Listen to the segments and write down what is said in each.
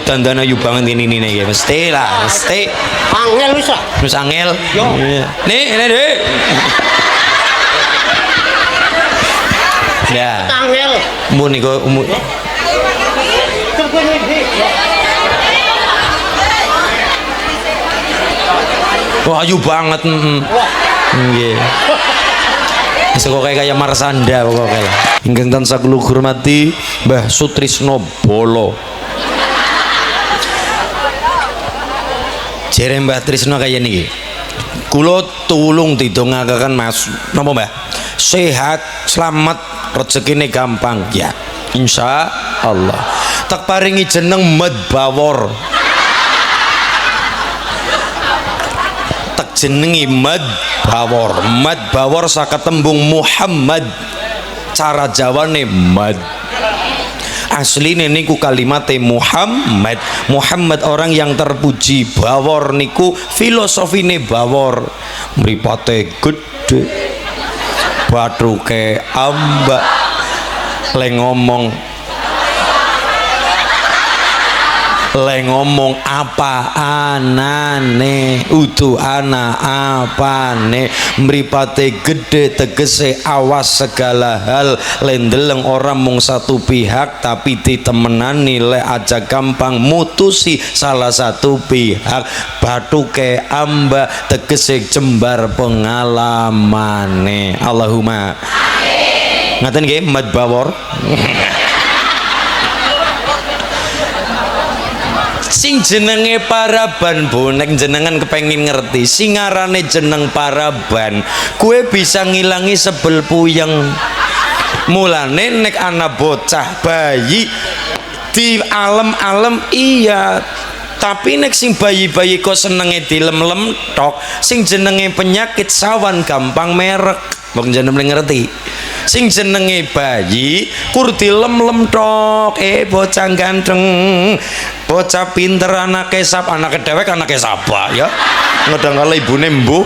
Dandana yu banget ini nih mesti lah mesti angel bisa terus angel yo nih ini deh ya angel mu nih kok mu wah ayu banget nggih Iso kayak Marsanda pokoknya ingkang tansah kula hormati Mbah Sutrisno Bolo. Jere Mbah Trisno kaya niki. Kula tulung didongakaken Mas. Napa Mbah? Sehat, selamat, rezekine gampang. Ya, insya Allah. Tak paringi jeneng Medbawor. Tak jenengi Medbawor. Medbawor saka tembung Muhammad. Cara Jawane Mad. Asline niku kalimatnya Muhammad. Muhammad orang yang terpuji. Bawor niku filosofine bawor mripate gede bathuke ambak le ngomong apa anane utu ana apane mripate gede tegese awas segala hal lendeleng orang mung satu pihak tapi ditemenani le aja gampang mutusi salah satu pihak bathuke amba tegese jembar pengalamane Allahumma amin ngaten nggih Medbawor sing jenenge paraban bonek jenengan kepengin ngerti sing ngarane jeneng paraban kue bisa ngilangi sebel puyeng mulane nek ana bocah bayi di alem-alem iya tapi nek sing bayi-bayi kok senenge dilem-lem tok sing jenenge penyakit sawan gampang merek wong jeneng ngerti sing jenenge bayi kur dilem-lem tok bocah ganteng bocah pinter anake sapa anake dhewek anake sapa ya ngedang karo ibune mbuh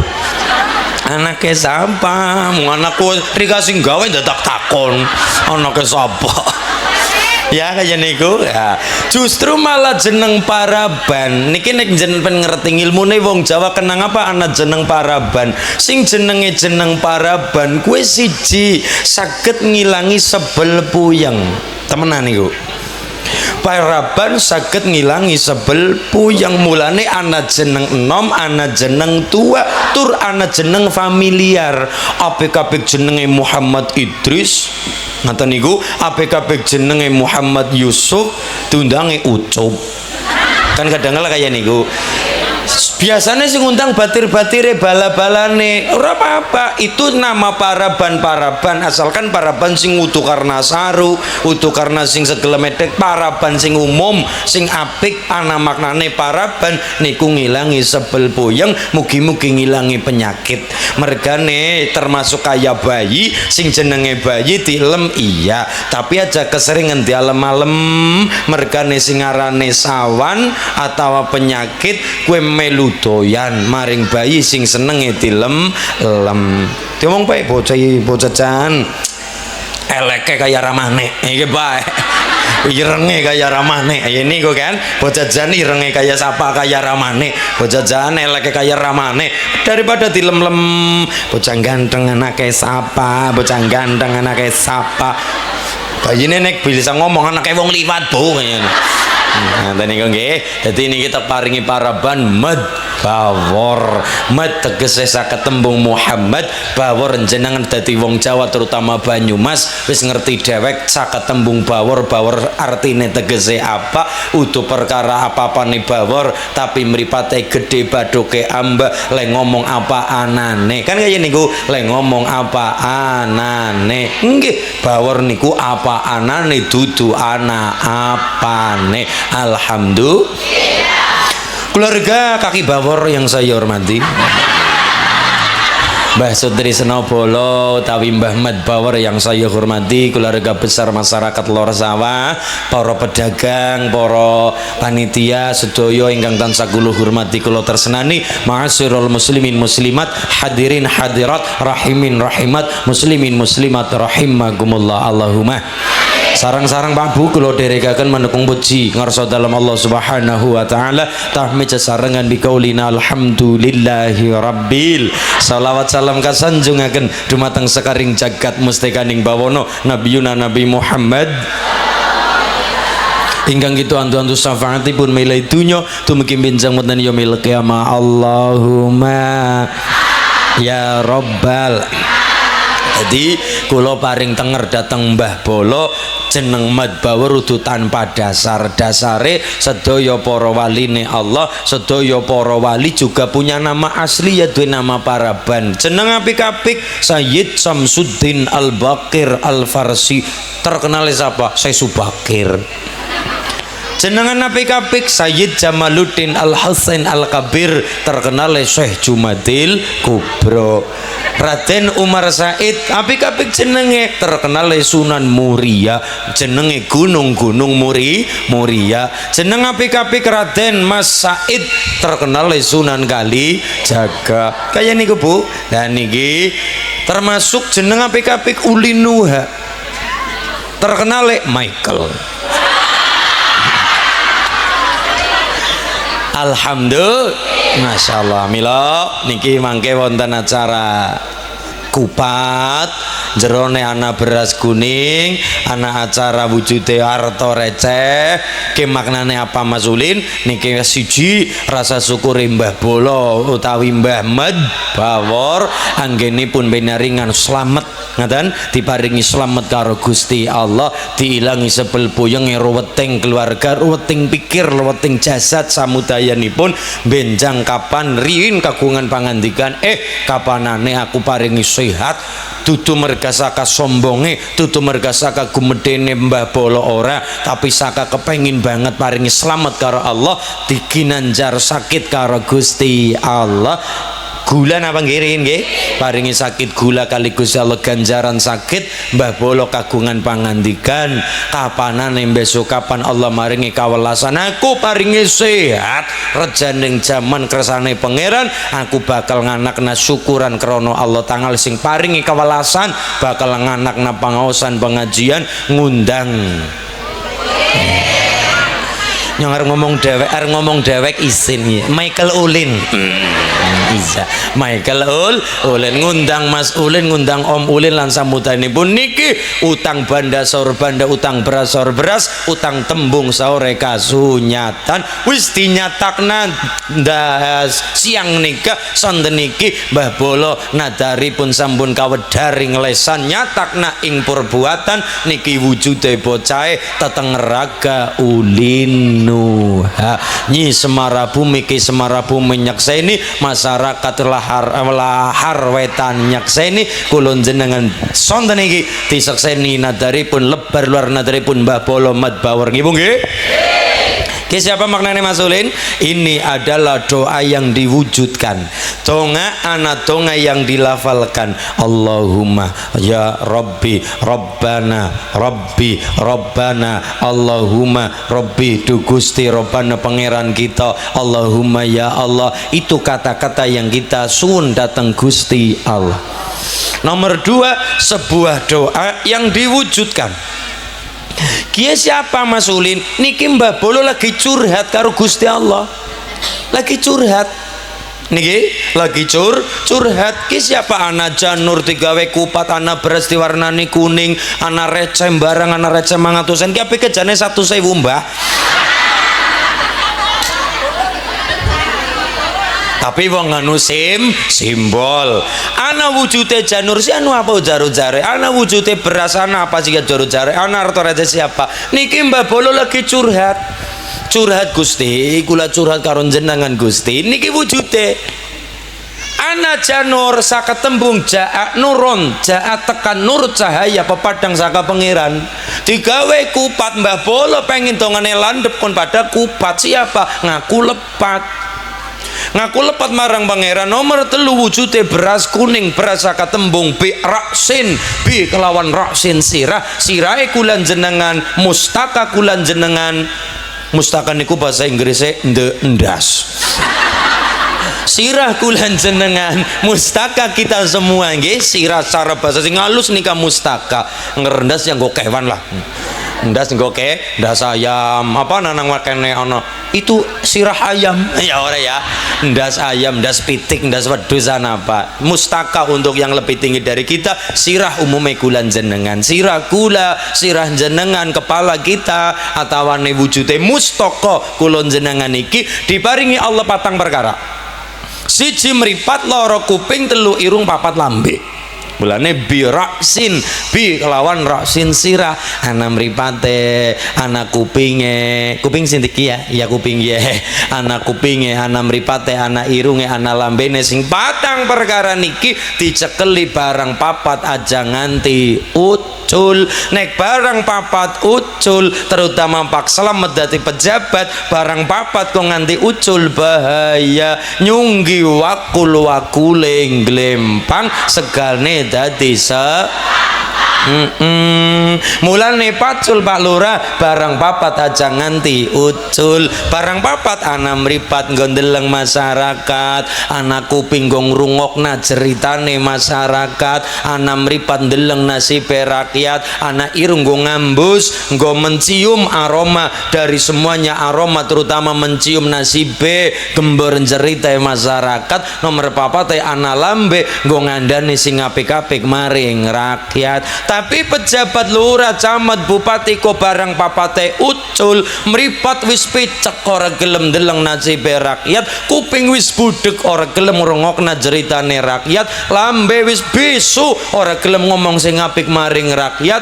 anake sapa mung anakku dikasih gawe dadak takon anake sapa ya kaya niku ya justru malah jeneng paraban niki nek jenengan ngerti ilmune wong Jawa kenang apa ana jeneng paraban sing jenenge jeneng paraban kuwi siji saged ngilangi sebel puyeng temenan niku paraban saged ngilangi sebel puyeng mulane ana jeneng enom ana jeneng tua tur ana jeneng familiar apik-apik jenenge Muhammad Idris ngaten niku apik-apik jenenge Muhammad Yusuf diundange Ucup kan kadang-kala kaya niku biasanya sing ngundang batir-batire bala-balane ora apa-apa itu nama paraban asalkan paraban sing utuh karena saru utuh karena sing segelemetek paraban sing umum sing apik ana maknane paraban niku ngilangi sebel puyeng mugi-mugi ngilangi penyakit mergane termasuk kaya bayi sing jenenge bayi dilem iya tapi aja keseringan dialem-alem mergane sing arane sawan atau penyakit kue melu doyan maring bayi sing senenge dilem-lem diomong bae bocah-bocahan eleke kaya ramane iki bae irenge kaya ramane ya niku kan bocah-bocahan irenge kaya sapa kaya ramane bocah-bocahan eleke kaya ramane daripada dilem-lem bocah ganteng anake sapa bocah ganteng anake sapa bayine nek bisa ngomong anake wong liwat bu kayane nah tadi nggih dadi niki kita paringi paraban Medbawor Med tegese saka tembung Muhammad Bawor jenengan dadi wong Jawa terutama Banyumas wis ngerti dhewek saka tembung bawor bawor artine tegese apa utuh perkara apa-apane bawor tapi mripate gede bathuke amba le ngomong apa anane kan kaya niku le ngomong apa anane nggih bawor niku apa anane dudu ana apane alhamdulillah keluarga kaki bawor yang saya hormati Mbah Sutrisno Bolo tawi Mbah Medbawor yang saya hormati keluarga besar masyarakat Lor Sawah para pedagang para panitia sedaya ingkang tansah kula hormati kula tersenani ma'asyiral muslimin muslimat hadirin hadirat rahimin rahimat muslimin muslimat rahimakumullah Allahumma Sarang-sarang Pak Bu kula derekaken mendukung puji ngarsa dalam Allah Subhanahu wa taala tahmid sesarengan biqaulina alhamdulillahi rabbil salawat salam kasanjungaken dumateng sekaring jagat mustikaning bawono nabiyuna Nabi Muhammad ingkang kitu antu-antu syafaatipun milai dunya tumugi benjang wonten yaumil qiyamah Allahumma ya rabbal. Jadi kula paring tenger dateng Mbah Bolo jeneng Madbawur udu tanpa dasar, dasare sedaya para waline Allah, sedaya para wali juga punya nama asli ya duwe nama paraban. Jeneng apik-apik Sayyid Samsuddin Al-Baqir Al-Farsi, terkenal siapa? Saya Subakir. Jenengan apik-apik Sayyid Jamaluddin Al-Husain Al-Kabir, terkenal Syekh Jumadil Kubro. Raden Umar Said apik-apik jenenge, terkenal Sunan Muria, jenenge gunung-gunung Muria. Jeneng apik-apik Raden Mas Said, terkenal Sunan Kali Jaga. Kaya niku Bu. Dan niki termasuk jeneng apik-apik Ulinuha, terkenal Michael. Alhamdulillah, Masya Allah. Milo niki mangke wonten acara kupat jerone ana beras kuning, ana acara wujude harta receh. Ki maknane apa Mas Ulin? Niki siji rasa syukur Mbah Bolo utawi Mbah Madbawur anggenipun benaringan slamet ngaten, diparingi slamet karo Gusti Allah, diilangi sebel puyeng ruweting keluarga, ruweting pikir, ruweting jasad samudayanipun benjang kapan riyin kagungan pangandikan kapanane aku paringi sehat, dudu merga saka sombonge, dudu merga saka gumedene Mbah Bolo ora, tapi saka kepengin banget paringi selamat karo Allah, diginanjar sakit karo Gusti Allah. Gula napa ngirin nggih? Paringi sakit gula kali Gusti Allah ganjaran sakit. Mbah Bolo kagungan pangandikan, kapanane besok kapan Allah maringi kawelasan aku paringi sehat, rejaning jaman kersane pangeran aku bakal nganakna syukuran krana Allah tanggal sing paringi kawelasan, bakal nganakna pangaosan pengajian ngundang nyong ngomong dewek isin ya. Michael Ulin bisa Michael Ulin ngundang Mas Ulin, ngundang Om Ulin lan sambutanipun niki utang banda saur banda, utang beras saur beras, utang tembung saure kasunyatan wis dinyatakna siang nika sonten niki Mbah Bolo nadaripun sampun kawedari nglesan nyatakna ing perbuatan niki wujude bocahe teteng raga Ulin Nuha nyi Semarabumi ki Semarabumi nyakseni masyarakat lahar wetan nyakseni kulon jenengan sonten iki disakseni nadaripun lebar luar nadaripun Mbah Bolo Madbawur nggih nggih. Siapa maknanya Mas Ulin? Ini adalah doa yang diwujudkan, doa yang dilafalkan. Allahumma ya Rabbi Rabbana Rabbi Rabbana Allahumma Rabbi du Gusti Rabbana pangeran kita, Allahumma ya Allah. Itu kata-kata yang kita suwun datang Gusti Allah. Nomor 2, sebuah doa yang diwujudkan. Kia siapa Mas Ulin? Niki Mbah Bolo lagi curhat karo Gusti Allah, lagi curhat niki lagi curhat. Ki siapa? Ana janur digawe kupat, ana beras diwarnani kuning, ana receh barang, ana receh 500-an. Ki apike jane 1.000 Mbah. Tapi wong anu simbol ana wujude janur si anu apa jaro-jare, ana wujude beras ana apa sih jaro-jare, ana harta raja siapa. Niki Mbah Bolo lagi curhat Gusti, kula curhat karo jenengan Gusti, niki wujude ana janur saka tembung jaa nuron, jaa tekan nur cahaya pepadang saka pangeran, digawe kupat. Mbah Bolo pengen dongane landep kon pada kupat siapa, ngaku lepat marang pangeran. Nomor 3 wujude beras kuning, beras saka tembung bi raksin, bi kelawan raksin sirahe kulan jenengan, mustaka kulan jenengan. Mustaka niku bahasa Inggrisnya ndas. Sirah kulan jenengan, mustaka kita semua nggih. Sirah cara bahasa sing halus nika mustaka, ngerendas yang go kewan lah. ndas nggoke ndas ayam apa nanang makene ana itu sirah ayam ya ora ya, ndas ayam, ndas pitik, ndas wedhus apa mustaka untuk yang lebih tinggi dari kita. Sirah umumnya kulan jenengan, sirah kula, sirah jenengan kepala kita atawane wujude mustaka kulon jenengan iki diparingi Allah patang perkara. Siji mripat, loro kuping, telu irung, papat lambe. Mulane bi raksin, bi kelawan raksin sirah, ana mripate, ana kupinge, kuping sindiki ya, ya kuping ya, ana kupinge, ana mripate, ana irunge, ana lambene sing patang perkara niki dicekeli barang papat aja nganti ucul. Nek barang papat ucul, terutama pak selamat dadi pejabat, barang papat kok nganti ucul bahaya, nyunggi wakule glempang segane dadi mulane pacul Pak Lurah barang papat aja nganti ucul. Barang papat ana mripat nggondeleng masyarakat, ana kuping nggo ngrungokna ceritane masyarakat, ana mripat ndeleng nasibe rakyat, ana irung nggo ngambus, nggo mencium aroma dari semuanya aroma, terutama mencium nasibe gembor cerita masyarakat. Nomor papat ana lambe nggo ngandani sing apik-apik maring rakyat. Tapi pejabat lurah, camat, bupati kok barang papate ucul, meripat wis picek ora gelem deleng nasibe rakyat, kuping wis budek ora gelem ngrungokna jeritane rakyat, lambe wis bisu ora gelem ngomong sing apik maring rakyat,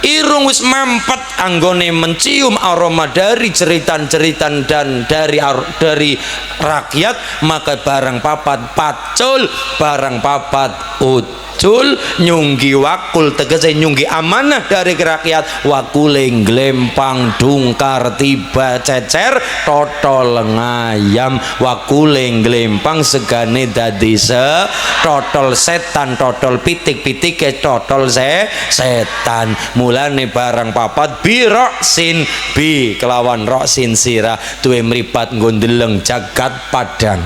irung wis mampet anggone mencium aroma dari ceritan-ceritan dan dari rakyat, maka barang papat pacul, barang papat ucul, nyunggi wakul tegese nyunggi amanah dari rakyat, wakule glempang dungkar tiba cecer totol ngayam, wakule glempang segane dadi totol setan, totol pitik-pitik ke totol setan. Mulane barang papat bi roksin, bi kelawan roksin sirah duwe mripat nggondeleng jagat padang.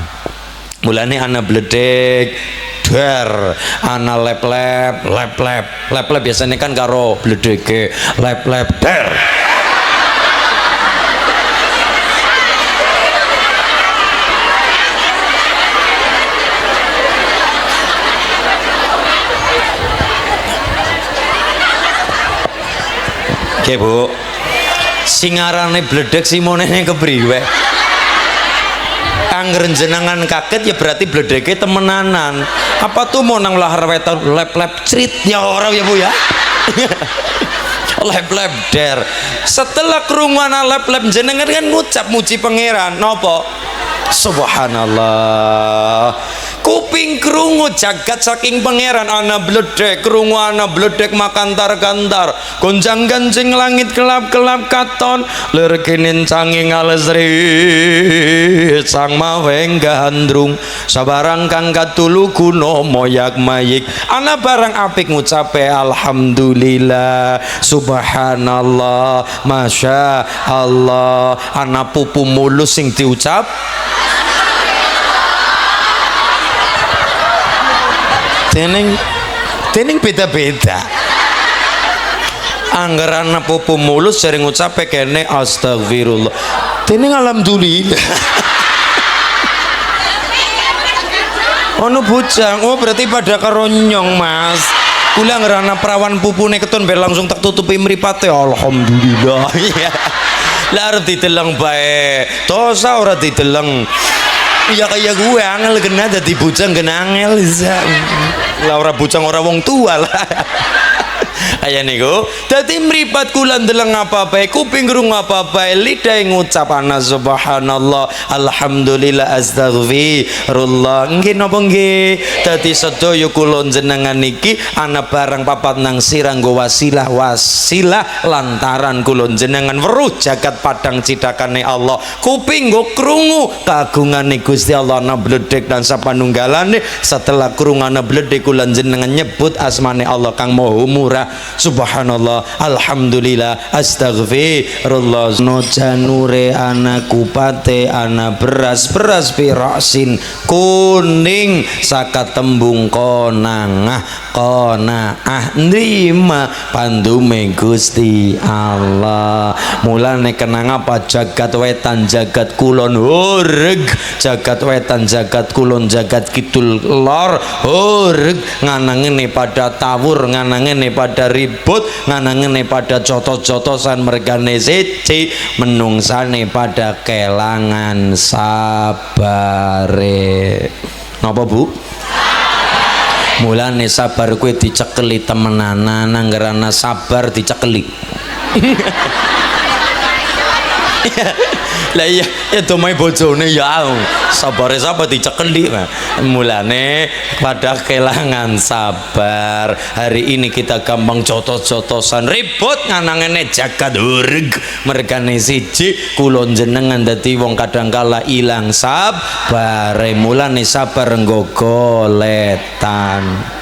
Mulane ana bledek dar, ana lep-lep biasanya kan karo bledeke lep-lep dar. Oke Bu, singarane bledek simonene kepriwe? Angger jenengan kaget ya berarti bledeke temenanan. Apa tuh mau nang lahar weton lep-lep crit ya ora ya Bu ya? Lep-lep der. Setelah krungu ana lep-lep jenengan kan ngucap muji pangeran. Napa? Subhanallah. Kuping krungu jagat saking pangeran, ana bledek krungu, ana bledek makantar-kantar, gonjang ganjing langit kelap-kelap katon, lir kinin canging alesri sang maweng gandrung, sabarang kang katulu guna moyak mayik, ana barang apik ngucape alhamdulillah, subhanallah, masya Allah, ana pupu mulus sing diucap tening beda-beda. Anggaran pupu mulus sering ngucape kene astagfirullah, tening alhamdulillah. Ono bujang, oh berarti pada karonyong Mas. Kula ngerana perawan pupune keton ber langsung tak tutupi mripate alhamdulillah. Lah arep diteleng bae, dosa ora diteleng. Ya kayak gue angel kena jadi bujang kena angel Laura bujang orang wong tua lah. Ayah niku dadi mripat kula ndeleng apa-apa, kuping ngrung apa-apa, lidah ngucap ana subhanallah alhamdulillah astaghfirullah. Nggih napa nggih? Dadi sedaya kula jenengan niki ana barang papat nang sirah nggo wasilah lantaran kula jenengan weruh jagat padang cidakane Allah. Kuping nggo krungu kagungane Gusti Allah ana bledek dan sapanunggalane. Setelah krungu ana bledek kula jenengan nyebut asmane Allah kang Maha Murah, subhanallah, alhamdulillah, astagfirullah. No janure ana kupate ana beras piroksin kuning saka tembung konangah nrima pandume Gusti Allah. Mulane kenang apa jagat wetan jagat kulon horeg, jagat wetan jagat kulon jagat kidul lor horeg, nganangene pada tawur, nganangene pada ribut, nganangene pada jotos-jotosan mergane siji, menungsane pada kelangan sabare. Napa Bu? Mulane sabar kuwi dicekeli temenanan, anggerana sabar dicekeli. Lah iya ya domai bojone ya sabare sabar dicekeli. Mulane pada kelangan sabar. Hari ini kita gampang jotos-jotosan ribut nganangene jagat ureg mergane siji kula jenengan dadi wong kadangkala ilang sabare. Mulane sabar nggo goletan.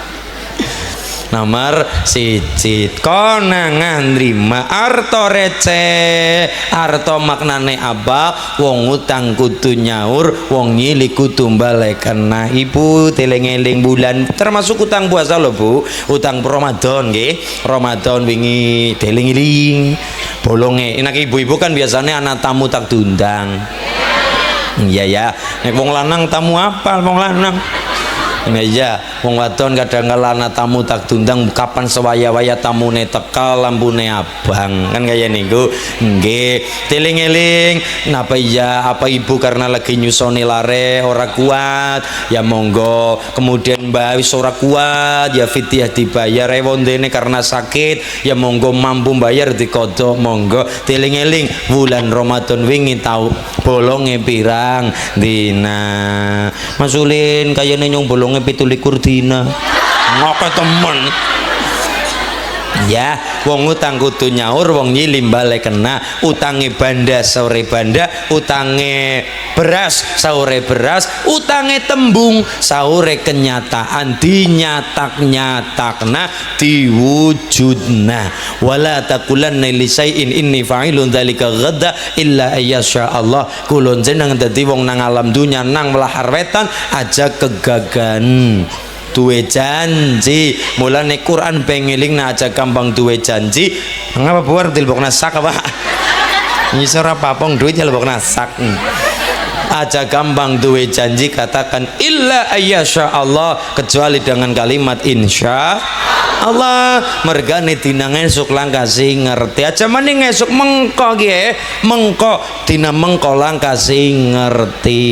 Nomor siji konangan nrima arto receh. Arto maknane apa? Wong utang kudu nyaur, wong nyili kudu baleken. Nah ibu teling-eling bulan termasuk utang puasa lho Bu, utang Ramadan nggih. Ramadan wingi teling-eling bolonge. Enak ibu-ibu kan biasanya anak tamu tak diundang. Iya ya, nek wong lanang tamu apa wong lanang? Iya, wong wadon kadang-kala ana tamu tak diundang kapan sewaya-waya tamune teka lampune abang. Kan kaya niku. Nggih, teling-eling. Napa iya apa ibu karena lagi nyusoni lare ora kuat, ya monggo. Kemudian mbak wis ora kuat, ya fitiah dibayar wondene karena sakit, ya monggo mampu bayar dikodok monggo. Teling-eling bulan Ramadan wingi tau bolonge pirang dina. Mas Ulin kayane nyong bolong 17 dina ngoke temen ya. Wong utang kudu nyaur, wong nyilim balik kena. Utange banda sore banda, utange beras sore beras, utange tembung sore kenyataan dinyatak-nyatakna diwujudna. Wala taqulanna li syai'in inni fa'ilun dzalika ghadda illa ayyasha Allah. Kulon jeneng dadi wong nang alam dunya nang melahar wetan aja kegagan duwe janji. Mulane Quran pengelingna aja gampang duwe janji. Ngapa buar dilbokna sak apa? Nyisor apa pong duit ya lebokna sak. Aja gampang duwe janji katakan illa ayyasha Allah, kecuali dengan kalimat insya Allah. Mergane dina esuk lang kasih ngerti aja maning esuk mengko nggih, mengko dina mengko lang kasih ngerti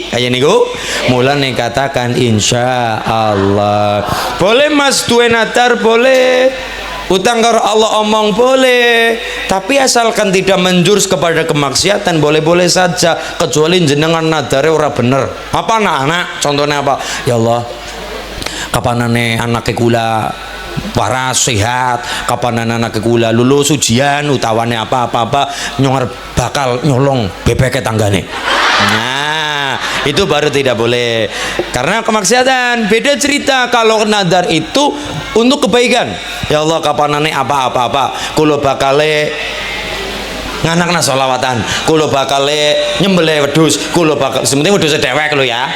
kaya niku. Mulane katakan insya Allah. Boleh mas duwe nadar boleh, utang karo Allah omong boleh, tapi asalkan tidak menjurus kepada kemaksiatan boleh-boleh saja, kecuali jenengan nadare ora bener. Apa anak-anak contohnya apa? Ya Allah, kapanane anake kula waras sehat, kapan anak kula lulus ujian utawane apa-apa nyongar bakal nyolong bebek tanggane. Nah itu baru tidak boleh karena kemaksiatan. Beda cerita kalau nadar itu untuk kebaikan. Ya Allah kapanane apa-apa kula bakale nganakna sholawatan, kula bakale nyembelih wedhus, kula bakal sementing wedhus dewek lho ya.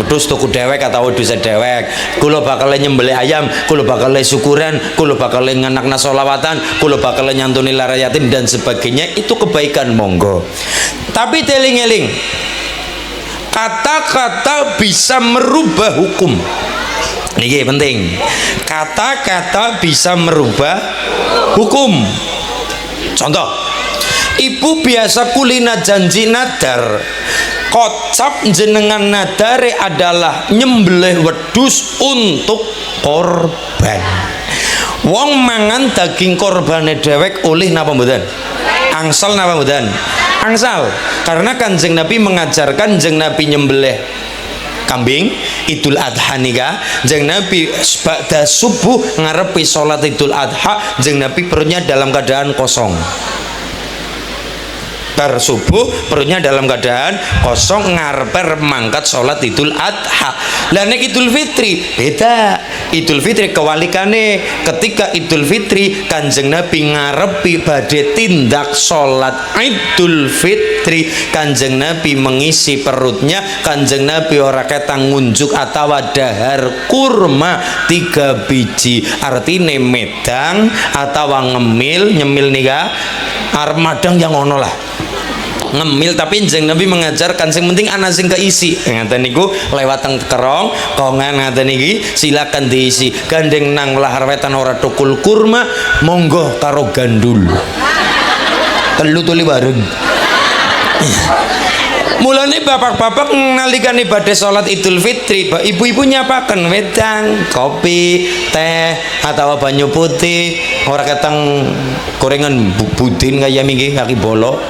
Wedhus tuku dewek atau wedhus dewek, kula bakale nyembelih ayam, kula bakale syukuran, kula bakale nganakna sholawatan, kula bakale nyantuni lara yatim dan sebagainya. Itu kebaikan monggo. Tapi teling-eling, kata-kata bisa merubah hukum. Ini penting. Kata-kata bisa merubah hukum. Contoh, ibu biasa kulina janji nadar, kocap jenengan nadare adalah nyembelih wedhus untuk korban. Wong mangan daging korbane dewek oleh napa mboten? Angsal napa mboten? Angsal. Karena Kanjeng Nabi mengajarkan Kanjeng Nabi nyembelih kambing Idul Adha nika, Kanjeng Nabi pada subuh ngarepi sholat Idul Adha, Kanjeng Nabi perutnya dalam keadaan kosong. bar subuh perutnya dalam keadaan kosong ngarepe mangkat sholat Idul Adha. Lah nek Idul Fitri beda. Idul Fitri kewalikane, ketika Idul Fitri Kanjeng Nabi ngarepi badhe tindak sholat Idul Fitri, Kanjeng Nabi mengisi perutnya, Kanjeng Nabi ora ketang ngunjuk atau dahar kurma 3 biji, artine medang atau nyemil nika arep madang yang ngono lah, ngemil. Tapi Kanjeng Nabi mengajarkan sing penting ana sing keisi ngaten niku, lewat teng kerong kongan ngaten iki silakan diisi, gandeng nang lahar wetan ora tukul kurma monggo karo gandul telu tuli bareng. Mulane bapak-bapak nalikane badhe salat Idul Fitri, ibu-ibu nyapaken wedang, kopi, teh atau banyu putih, ora ketang gorengan budin kaya minggi kaki bolok.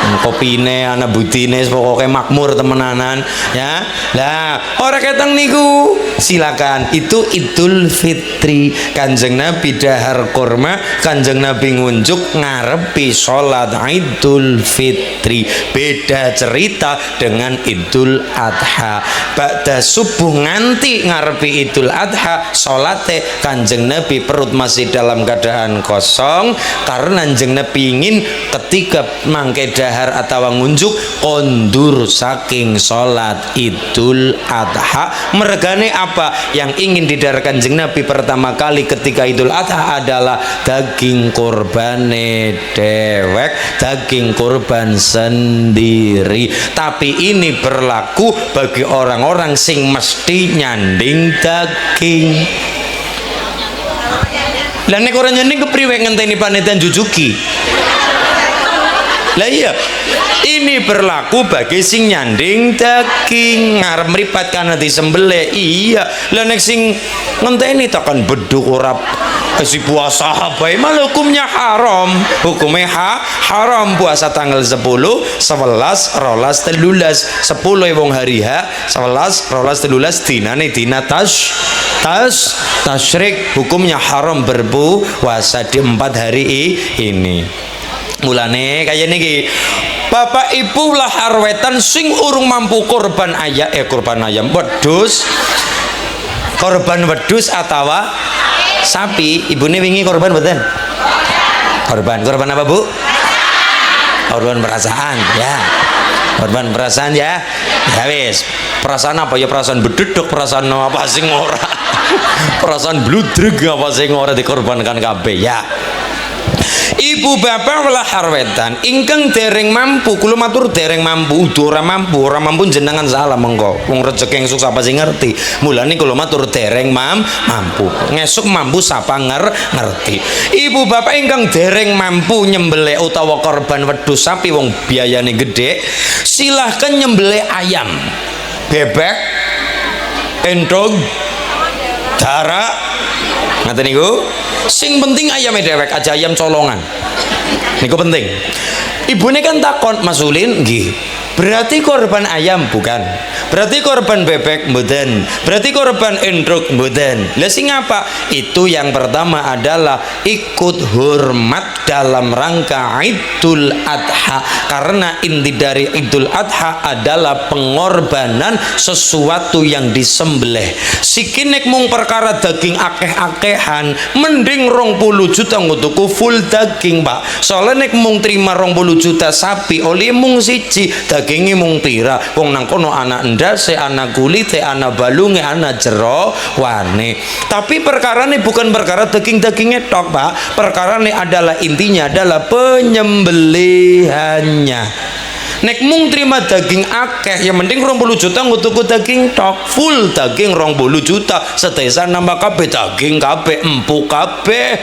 Kopine ana budine pokoke makmur temenanan ya. Lah ora ketang niku silakan, itu Idul Fitri. Kanjeng Nabi dahar kurma, Kanjeng Nabi ngunjuk ngarepi salat Idul Fitri. Beda cerita dengan Idul Adha. Ba'da subuh nganti ngarepi Idul Adha salate Kanjeng Nabi perut masih dalam keadaan kosong, karena Kanjeng Nabi ingin ketika mangke dahar atau ngunjuk kondur saking sholat Idul Adha. Mergane apa yang ingin didarkan Kanjeng Nabi pertama kali ketika Idul Adha adalah daging kurbane dewek, daging kurban sendiri. Tapi ini berlaku bagi orang-orang sing mesti nyanding daging. Lah nek ora nyanding kepriwe ngenteni panitia jujuki? Lah iya, ini berlaku bagi sing nyanding daging ngarep mripat kana disembelih. Iya, lah nek sing ngenteni tekan beduk ora si puasa bae malah hukumnya haram. Hukumnya haram puasa tanggal 10, 11, 12, 13, 10 wong hari H, 11, 12, 13 dinane dina tasyrik. Hukumnya haram berpuasa di 4 hari ini. Mulane kaya niki, bapak ibu lahar wetan sing urung mampu korban ayam wedhus, korban wedhus atau sapi. Ibune wingi korban mboten? Korban apa Bu? Korban perasaan ya. Korban perasaan ya. Ya wis. Perasaan apa ya? Perasaan bededok, perasaan apa sing ora? Perasaan bludreg apa sing ora dikorbankan kabeh ya. Ibu bapak lahar wetan ingkang dereng mampu, kula matur dereng mampu, ora mampu jenengan salah mengko. Wong rejeki esuk sapa sing ngerti. Mulane kula matur dereng mampu. Ngesuk mampu sapa ngerti. Ibu bapak ingkang dereng mampu nyembelih utawa korban wedhus sapi wong biayane gede, silahkan nyembelih ayam, bebek, endog, dara, ngaten niku. Sing penting ayamnya dewek aja, ayam colongan niku penting. Ibune kan takon, Mas Ulin nggih, berarti korban ayam bukan, berarti korban bebek mboten, berarti korban endruk mboten. Lah sing apa? Itu yang pertama adalah ikut hormat dalam rangka Idul Adha, karena inti dari Idul Adha adalah pengorbanan sesuatu yang disembelih. Sikinek mung perkara daging akeh-akehan mending 20 juta ngutuku full daging Pak. Soalnya nek mung terima 20 juta sapi oli mung siji dagingnya mung pira, wong nang kono anak ndase, anak kulite, anak balunge, anak jerowane. Tapi perkara ini bukan perkara daging-dagingnya tok Pak, perkara ini adalah intinya adalah penyembelihannya. Nek mung terima daging akeh ya mending 20 juta ngutuku daging tok, full daging 20 juta sedesa nambah kabeh daging kabeh empuk kabeh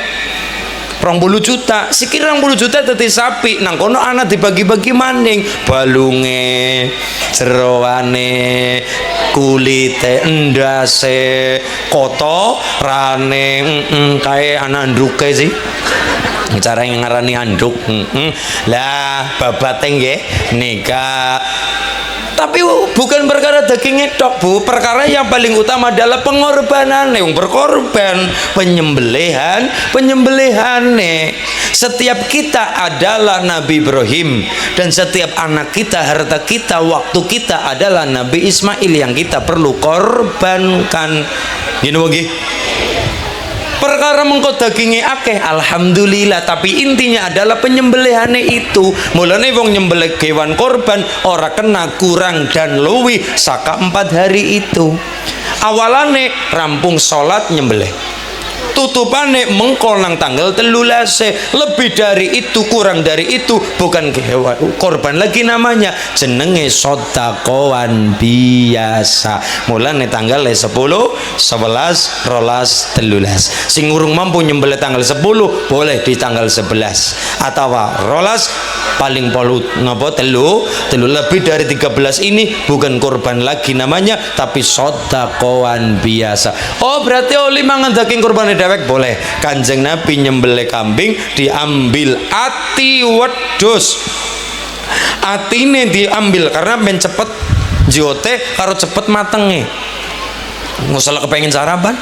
20 juta, sikir 20 juta dadi sapi, nang kono anak dibagi-bagi maning, balunge, jeroane, kulite, endase, kotorane, kayak anak andruke sih. Cara yang ngarani anduk lah babateng nggih nika. Tapi bukan perkara dagingnya tok Bu, perkara yang paling utama adalah pengorbanan yang berkorban, penyembelihan nih. Setiap kita adalah Nabi Ibrahim, dan setiap anak kita, harta kita, waktu kita adalah Nabi Ismail yang kita perlu korbankan. Gini wagi. Perkara mengko daginge akeh alhamdulillah, tapi intinya adalah penyembelihane itu. Mulane wong nyembelih kewan korban ora kena kurang dan luwih saka 4 hari itu. Awalane rampung salat nyembelih, tutupane mengko nang tanggal 13. Lebih dari itu, kurang dari itu, bukan korban lagi namanya, jenenge sedekawan biasa. Mulane tanggal 10, 11, 12, 13. Sing urung mampu nyembelih tanggal 10 boleh di tanggal 11 atau 12 paling polu napa telu lebih dari 13 ini bukan korban lagi namanya, tapi sedekawan biasa. Oh berarti oli mangan daging korban dewek boleh. Kanjeng Nabi nyembelih kambing diambil ati wedhus, atine diambil karena ben cepet jiote karo cepet matenge. Nggak salah kepengen sarapan,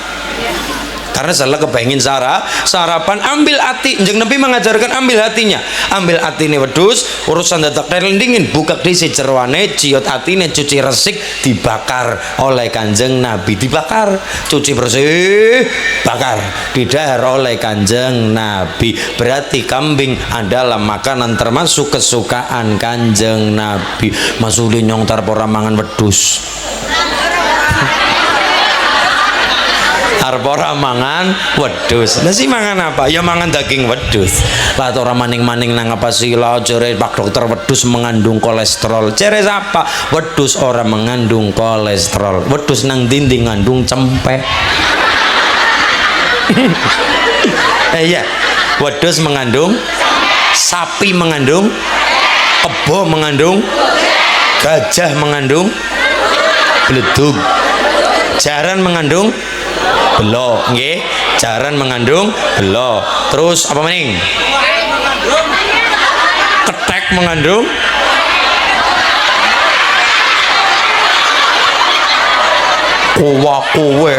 karena salah kepengen sarapan ambil hati. Njeng Nabi mengajarkan ambil hatinya, ambil hatine wedhus, urusan dadak dingin, buka disi cerwane, ciot hatine, cuci resik, dibakar oleh Kanjeng Nabi. Dibakar, cuci bersih, bakar, didahar oleh Kanjeng Nabi. Berarti kambing adalah makanan termasuk kesukaan Kanjeng Nabi. Mas Uli nyongtar pora mangan wedhus, arpora mangan wedhus. Lah sih mangan apa? Ya mangan daging wedhus. Lah ora maning-maning nang apa sih lah jere Pak Dokter wedhus mengandung kolesterol. Jere apa? Wedhus ora mengandung kolesterol. Wedhus nang dinding ngandung cempek. Iya. Wedhus mengandung, sapi mengandung, kebo mengandung, gajah mengandung bledug, jaran mengandung belok, nggih. Jaran mengandung belok. Terus apa maning? Ketek mengandung kowe.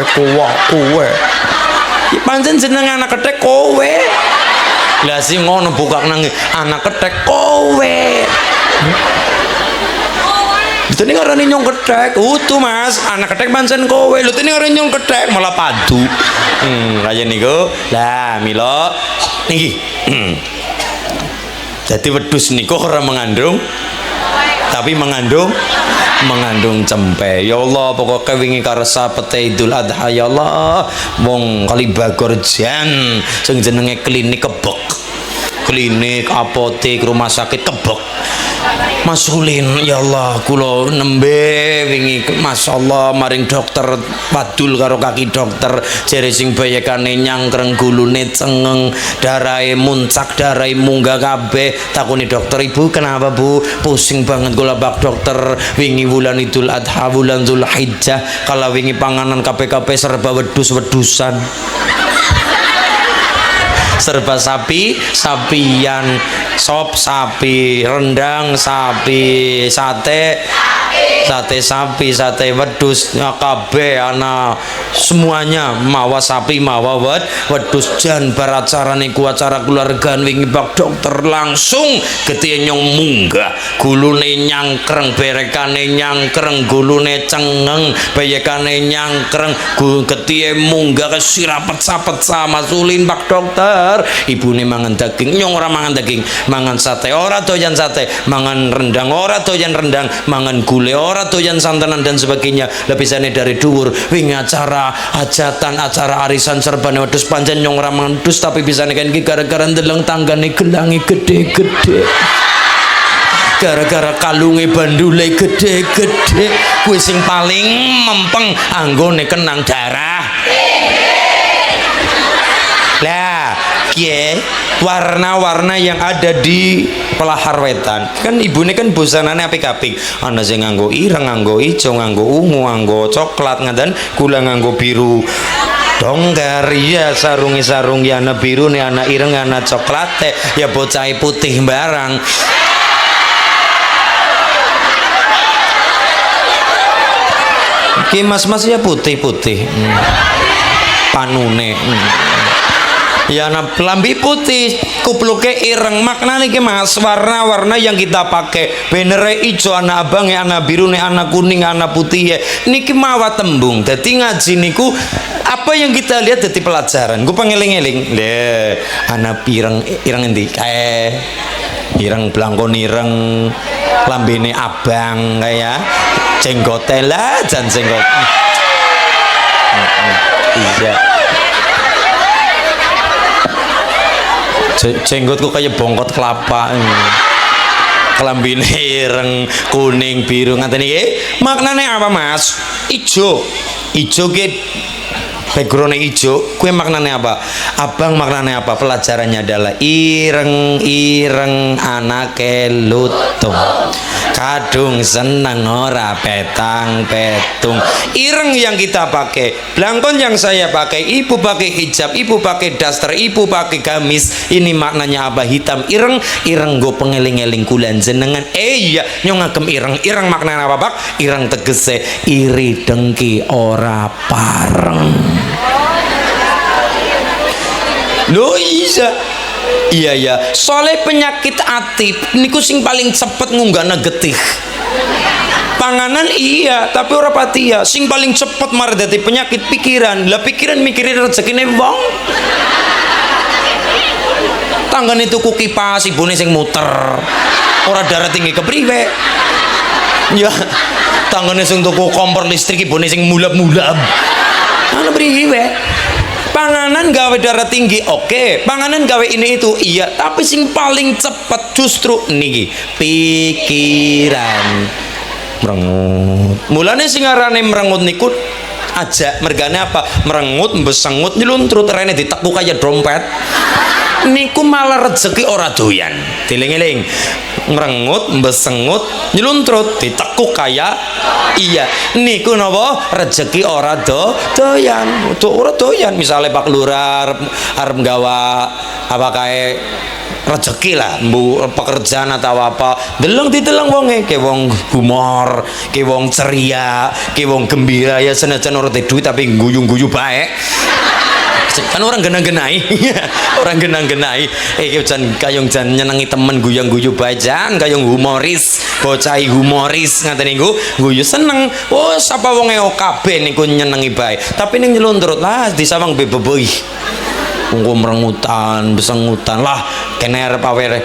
Pancen jeneng anak ketek kowe. Lah sing ngono buka nang anak ketek kowe. Itu nih ngarani nyong ketek, utuh mas, anak ketek pancen kowe. Lu ini ngarani nyong ketek malah padu. Kayak niku, lah milo, niki. Jadi wedhus niku ora mengandung, tapi mengandung cempe. Ya Allah, pokoknya wingi karsa pete Idul Adha ya Allah, wong Kalibagor jan sing jenenge klinik kebek. Klinik, apotek, rumah sakit kebek. Mas Ulin, ya Allah, kula nembe wingi masyaallah maring dokter padul karo kaki dokter, jere sing bayekane nyangkreng, gulune cengeng, darahe muncak, darahe munggah kabeh. Takoni dokter, "Ibu, kenapa Bu? Pusing banget kula Pak Dokter. Wingi wulan Idul Adha, wulan Dzulhijjah, kala wingi panganan kabeh-kabeh serba wedhus-wedhusan." Serba sapi, sapian, sop sapi, rendang sapi, sate sapi, sate wedhus, kabeh ana semuanya, mawa sapi, mawa wedhus. Jan bar acara niku acara keluargaan wingi Pak Dokter langsung getih nyong munggah, gulune nyangkreng, berekane nyangkreng, gulune cengeng, bayekane nyangkreng, getih munggah kesirapet-sapet sama Sulin Pak Dokter. Ibune mangan daging, nyong ora mangan daging, mangan sate ora doyan sate, mangan rendang ora doyan rendang, mangan gule ora doyan santanan dan sebagainya. Lebisane dari dhuwur wingi acara hajatan, acara arisan serbane wedhus, pancen nyong ora mangan wedhus, tapi bisane kan iki gara-gara ndeleng tanggane gelange gede-gede, gara-gara kalunge bandule gede-gede, kuwi sing paling mempeng anggone kenang darah. Lah warna-warna yang ada di pelahar wetan kan ibune kan busanane apik-apik, ana sing nganggo ireng, nganggo ijo, nganggo ungu, nganggo coklat, ngadan gula, nganggo biru dongker. Iya, sarung ya ana biru nih, ana ireng, ana coklat, ya bocah putih barang. Ki mas-mas ya putih-putih, panune Ya ana lambi putih, kupluke ireng. Maknane iki Mas, warna-warna yang kita pakai. Benere ijo, ana abange, ana birune, ana kuning, ana putih. Niki mawa tembung. Dadi ngaji niku apa yang kita lihat dadi pelajaran. Gue pengeling-eling. Le, ana ireng endi? Kae ireng blangkon ireng, lambene abang kaya jenggote lah jan jenggot. Iya. Jenggotku kayak bongkot kelapa. Kelambine ireng, kuning, biru ngaten iki. Maknane apa, Mas? Ijo. Ijo ki background ijo, kue maknanya apa? Abang maknanya apa? Pelajarannya adalah ireng anake lutung, kadung seneng ora petang petung. Ireng yang kita pakai, blangkon yang saya pakai, ibu pakai hijab, ibu pakai daster, ibu pakai gamis. Ini maknanya apa? Hitam ireng go pengeling-eling kulan jenengan. Iya nyong ngagem ireng maknanya apa, Pak? Ireng tegese iri dengki ora pareng. Loh iya soalnya penyakit atip niku sing paling cepet ngunggahna getih. Panganan iya tapi ora pati ya. Sing paling cepet marah dadi penyakit pikiran. Lah pikiran mikirin rezekine wong. Tanggane tuku kipas ibune sing muter. Ora darah tinggi kepriwe. Ya tanggane sing tuku kompor listrik ibune sing mulap-mulap. Ana priwe? Panganan gawe darah tinggi, oke. Panganan gawe ini itu, iya. Tapi sing paling cepet justru niki pikiran merengut. Mulane sing arane merengut niku aja mergane apa? Merengut, mbesengut, nyeluntrut rene ditekuk kaya dompet. Niku malah rezeki ora doyan. Dieling-eling. Merengut, mbesengut, nyeluntrut, ditekuk kaya iya. Niku napa? Rezeki ora doyan. Ora doyan. Misale Pak Lurah arep nggawa apa kae rezeki lah, mbu pekerjaan atau apa. Deleng wonge, ke wong humor, ke wong ceria, ke wong gembira ya senajan ora duit tapi guyu-guyu bae. Kan orang genang-genai orang genang-genai jan kayong jan nyenengi temen guyang-guyu bae jan kayong humoris bocah humoris ngaten niku guyu seneng. Oh sapa wonge kabeh niku nyenengi bae tapi ning nyeluntrut lah disawang bebeboy engko merengutan besengutan lah kene arep awere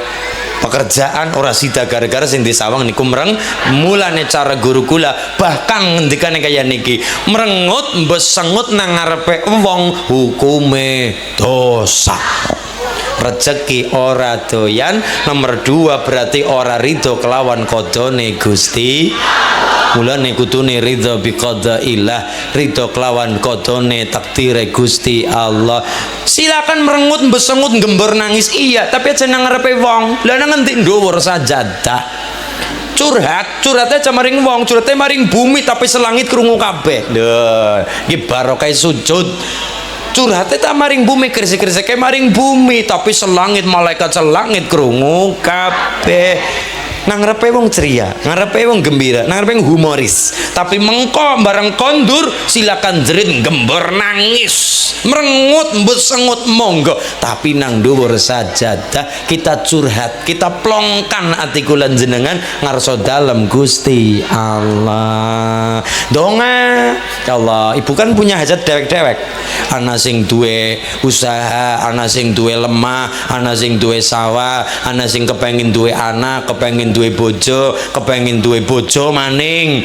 pekerjaan ora sida gara-gara sing disawang niku mereng. Mulane cara guru kula bahkan ngendikane kaya niki merengut besengut nang ngarepe wong hukume dosa. Rezeki ora doyan. Nomor 2 berarti ora ridho kelawan kodone Gusti. Mulane kudune ridho biqadaillah, ridho kelawan kodone takdire Gusti Allah. Silakan merengut besengut gembor nangis iya tapi aja nang ngarepe wong. Lah nang endi dhuwur sajadah. Curhatnya aja maring wong, curhatnya maring bumi tapi selangit krungu kabeh. Lho, iki barokah sujud. Curhatnya tak maring bumi, krisik-krisiknya maring bumi tapi selangit malaikat selangit krungu kabeh. Nang ngarepe wong ceria, ngarepe wong gembira, nang ngarepe humoris. Tapi mengko bareng kondur silakan jerit gembor nangis, merengut besengut monggo. Tapi nang dhuwur sajadah kita curhat, kita plongkan ati kula jenengan ngarsa dalem Gusti Allah. Donga, ya Allah, ibu kan punya hajat dewek-dewek. Ana sing duwe usaha, ana sing duwe lemah, ana sing duwe sawah, ana sing kepengin duwe anak, kepengin duwe bojo, kepengin duwe bojo maning.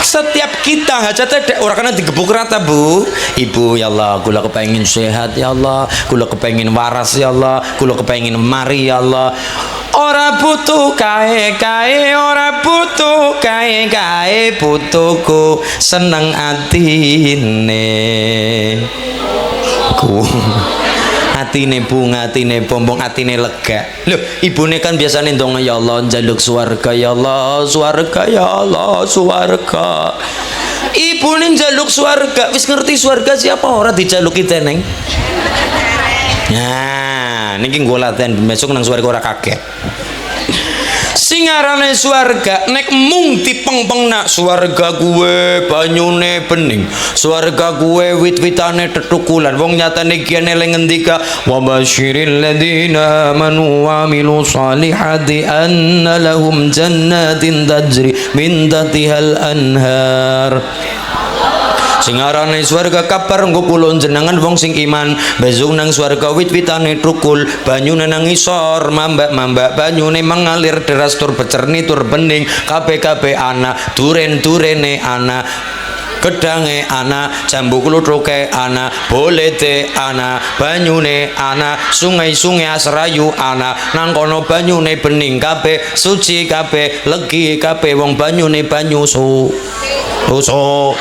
Setiap kita hajatnya orang kena digebuk rata bu. Ibu ya Allah, kula kepengin sehat ya Allah, kula kepengin waras ya Allah, kula kepengin mari ya Allah. Ora butuh kae-kae, ora butuh kae-kae, butuhku seneng atine. Atine bunga, atine bombong, atine lega. Loh, ibune kan biasanya ndonga ya Allah njaluk swarga ya Allah, swarga ya Allah, swarga. Ibune njaluk swarga, wis ngerti swarga siapa ora dijaluki teneng. Nah, niki nggo latihan besok nang swarga ora kaget. Singarane swarga nek mung dipengpengna swarga kuwe banyune bening, swarga kuwe wit-witane tetukulan. Wong nyatane kene le ngendika wa basyiril ladzina amanu wa amilus solihati anna lahum jannatin tajri min tahtihal anhar. Singarane swarga kabar nggo kula jenengan wong sing iman besok nang swarga wit-witane trukul banyune nang isor mambak-mambak banyune mengalir deras tur becerni tur bening kabeh-kabeh ana duren-durene ana gedange ana jambu kluthuke ana bolete ana banyune ana sungai-sungai asrayu ana nang kono banyune bening kabeh suci kabeh legi kabeh wong banyune banyu susu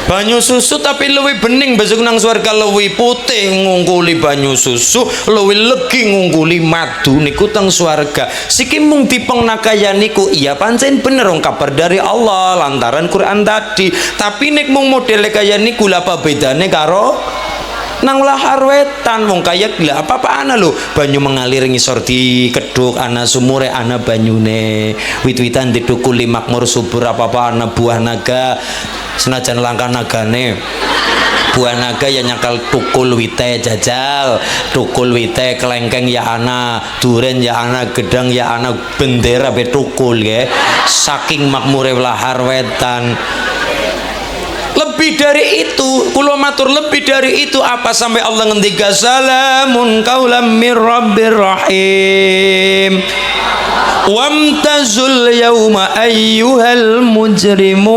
banyu susu tapi luwih bening besok nang swarga luwih putih ngungkuli banyu susu luwih legi ngungkuli madu niku teng swarga siki mung dipengna kaya niku iya pancen bener wong kabar dari Allah lantaran Quran tadi tapi nek mung modele kaya niku lha apa bedane karo nang lahar wetan wong kaya gila apa ana lho banyu mengalir ngisor di keduk ana sumure ana banyune wit-witan didukuli makmur subur apa ana buah naga senajan langkah nagane buah naga ya nyakal tukul wite jajal tukul wite kelengkeng ya ana duren ya ana gedang ya ana bendera be tukul ya saking makmure lahar wetan. Lebih dari itu, kula matur lebih dari itu apa sampai Allah ngendika salamun qaulam mir rabbir rahim. Wamtazul yauma ayyuhal mujrimun.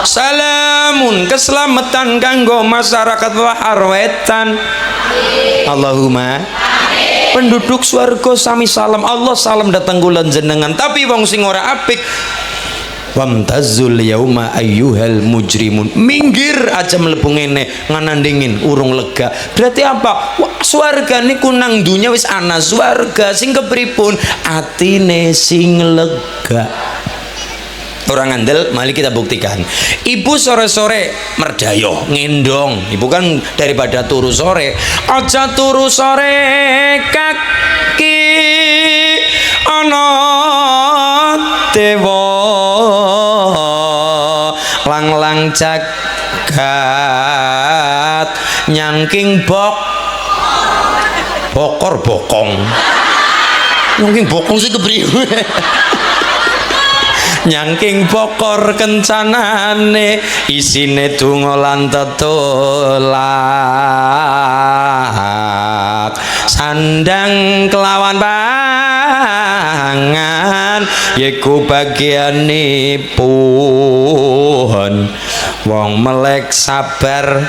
Salamun keselamatan kanggo masyarakat lahar wetan. Allahumma penduduk swarga sami salam Allah salam datang kula jenengan tapi wong sing ora apik wamtazul yauma ayyuhal mujrimun minggir aja mlebu ngene nganandingin urung lega berarti apa swarga niku nang dunya wis ana swarga sing kepripun atine sing lega orang ngandel mari kita buktikan ibu sore-sore merdayo ngendong ibu kan daripada turu sore aja turu sore kaki ana dewa lang-lang jagat nyangking bokor bokong nyangking bokong sih kepriwe nyangking pokor kencanane isine donga lan tetulak sandang kelawan pangan yiku bagianipun wong melek sabar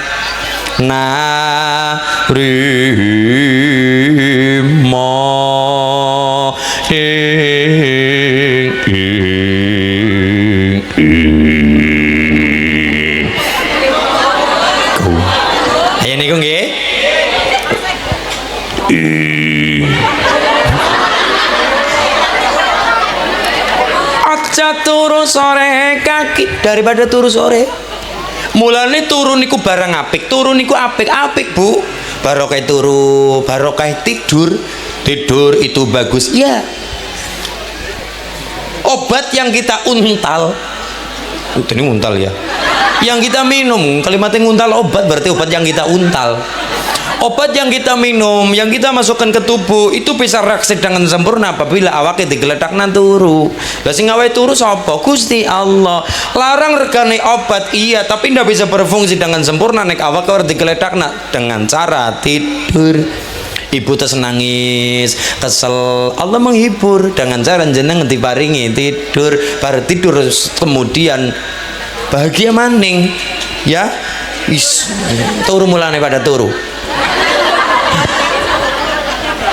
narima ayo niku nggih aja turu sore kaki daripada turu sore mulane turu niku barang apik turu niku apik Bu barokah turu barokah tidur itu bagus ya obat yang kita untal ini untal ya yang kita minum kalimatnya nguntal obat berarti obat yang kita untal obat yang kita minum yang kita masukkan ke tubuh itu bisa reaksi dengan sempurna apabila awake digeletakna turu lah sing gawe turu sapa Gusti Allah larang regane obat iya tapi ndak bisa berfungsi dengan sempurna nek awake ora digeletakna dengan cara tidur ibu terus nangis kesel Allah menghibur dengan cara jeneng diparingi tidur bar tidur kemudian bahagia maning ya turu mulane pada turu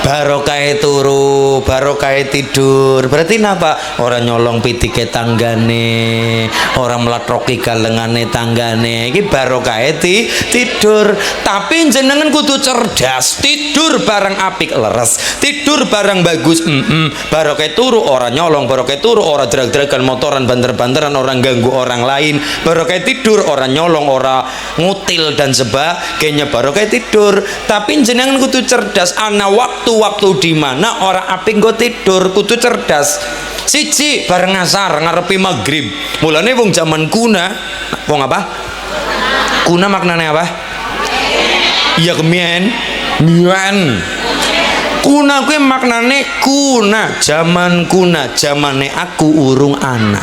barokah turu, barokah tidur. Berarti napa? Orang nyolong pitike tanggane, orang melatroki galengane tanggane. Iki barokah tidur. Tapi jenengan kudu cerdas. Tidur barang apik leres, tidur barang bagus. Barokah turu, orang nyolong, barokah turu, orang drag-dragan motoran, banter-banteran, orang ganggu orang lain. Barokah tidur, orang nyolong, orang ngutil dan sebagainya. Barokah tidur. Tapi jenengan kudu cerdas. Ana waktu-waktu di mana orang apik nggo tidur, kudu cerdas. Siji bareng asar ngarepi maghrib. Mulane wong zaman kuna, wong apa? Kuna maknanya apa? Iya kemien. Kuna kuwi maknane kuna, zaman kuna, zamane aku urung ana.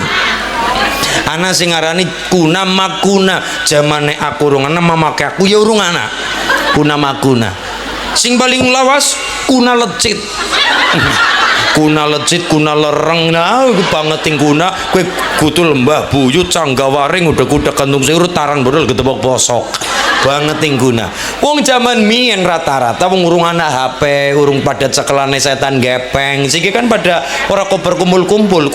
Ana sing ngarani kuna makuna, zamane aku urung ana, mamake aku ya urung ana. Kuna makuna. Sing paling lawas kuna lecit. Kuna lecit, kuna lereng, nah banget ting kuna. Kue kutu lembah buyut canggawaring udah kuda kantung sayur taran bodol ketebok posok banget ting kuna. Wong zaman mien rata-rata wong urung anak HP, urung pada cekelane setan gepeng. Siki kan pada ora kober kumpul-kumpul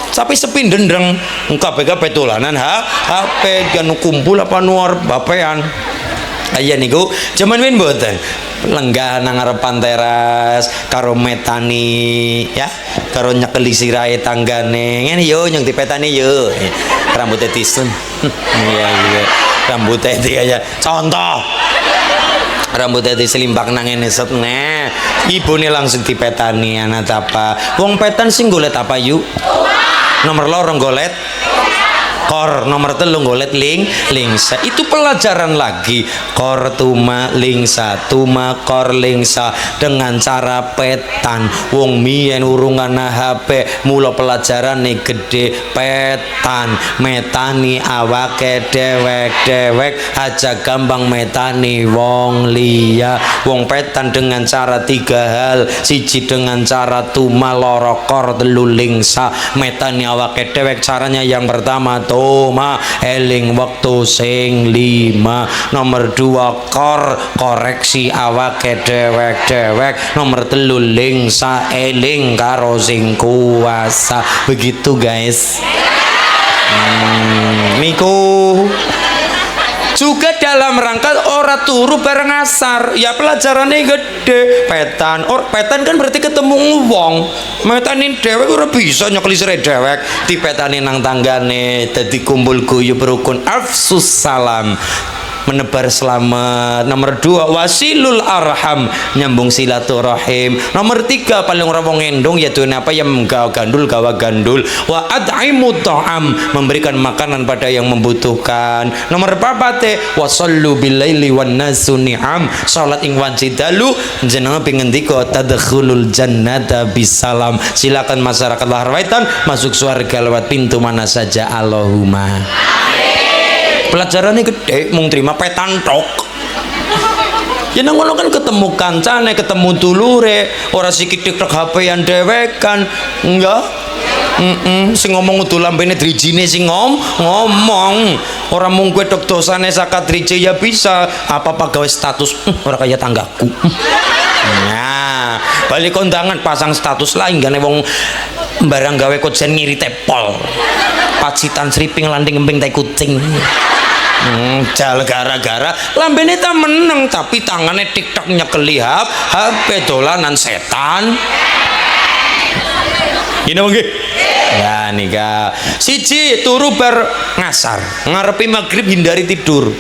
sampai sepi dendreng. Kabeh-kabeh tulanan HP kan kumpul apa nuar bapean. Aya niku zaman mien mboten. Lenggah nang ngarepan teras karo metani ya, karo nyekeli sirahe tanggane ngene yo nyang dipetani yo rambutnya tisun. Iya rambutnya iki kaya contoh rambutnya diselimpak nang ngene set ne ibune langsung dipetani anak apa wong petan sing golet apa yuk nomor loro golet kor, nomor 3 golet lingsa. Itu pelajaran lagi. Kor tuma lingsa, tuma kor lingsa dengan cara petan. Wong mien urungan HP, mula pelajaran nih gede petan. Metani awake dewek aja gampang metani wong liya. Wong petan dengan cara 3 hal. Siji dengan cara tuma loro kor telu lingsa. Metani awake dewek caranya yang pertama ma eling waktu sing 5. Nomor 2 koreksi awake dewek. Nomor 3 lingsa eling karo sing kuasa. Begitu guys. Niku juga dalam rangka ora turu bareng asar ya pelajarannya gede petan kan berarti ketemu wong metanin dewek ora bisa nyokli sire dewek dipetani nang tanggane dadi kumpul guyub rukun afsus salam menebar selamat. Nomor 2 wasilul arham nyambung silaturahim. Nomor 3 paling ora wong endong yaitu apa yang gawa gandul wa ad'imut ta'am memberikan makanan pada yang membutuhkan. Nomor 4 wasallu bilaili wan nasu ni'am salat ing wanci dalu jenengan pingendika tadkhulul jannata bisalam. Silakan masyarakat lahir waitan masuk surga lewat pintu mana saja Allahumma. Pelajarannya gede, mung terima petan tok. Ya nang ngono kan ketemu kancane, ketemu dulure, ora sikithik tek HP-an dhewekan. Enggak. Sing ngomong kudu lambene drijine sing ngomong. Ora mung kowe tok dosane saka drije ya bisa apa-apa gawe status ora kaya tanggaku. Nah, balik kondangan pasang status lain gane wong barang gawe kojen ngiri tepol. Pacitan sriping landing emping tai kucing. Jal gara-gara lambene ta meneng tapi tangane TikTok nyekeli HP dolanan setan. Gini monggo. Ya nika. Siji turu bar ngasar, ngarepi maghrib hindari tidur.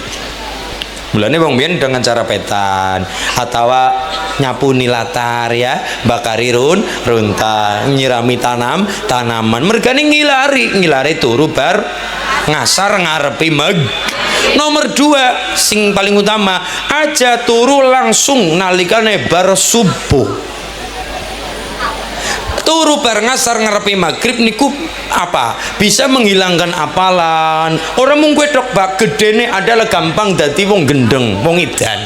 Mulane wong biyen dengan cara petan atau nyapu latar ya, bakari runta, nyirami tanaman. Mergane ngilari turu bar ngasar ngarepi Nomor 2 sing paling utama aja turu langsung nalikane bar subuh. Turu bar ngasar ngarepi maghrib niku apa? Bisa menghilangkan apalan. Orang mung kowe tok bak gedene adalah gampang dadi wong gendeng, wong edan.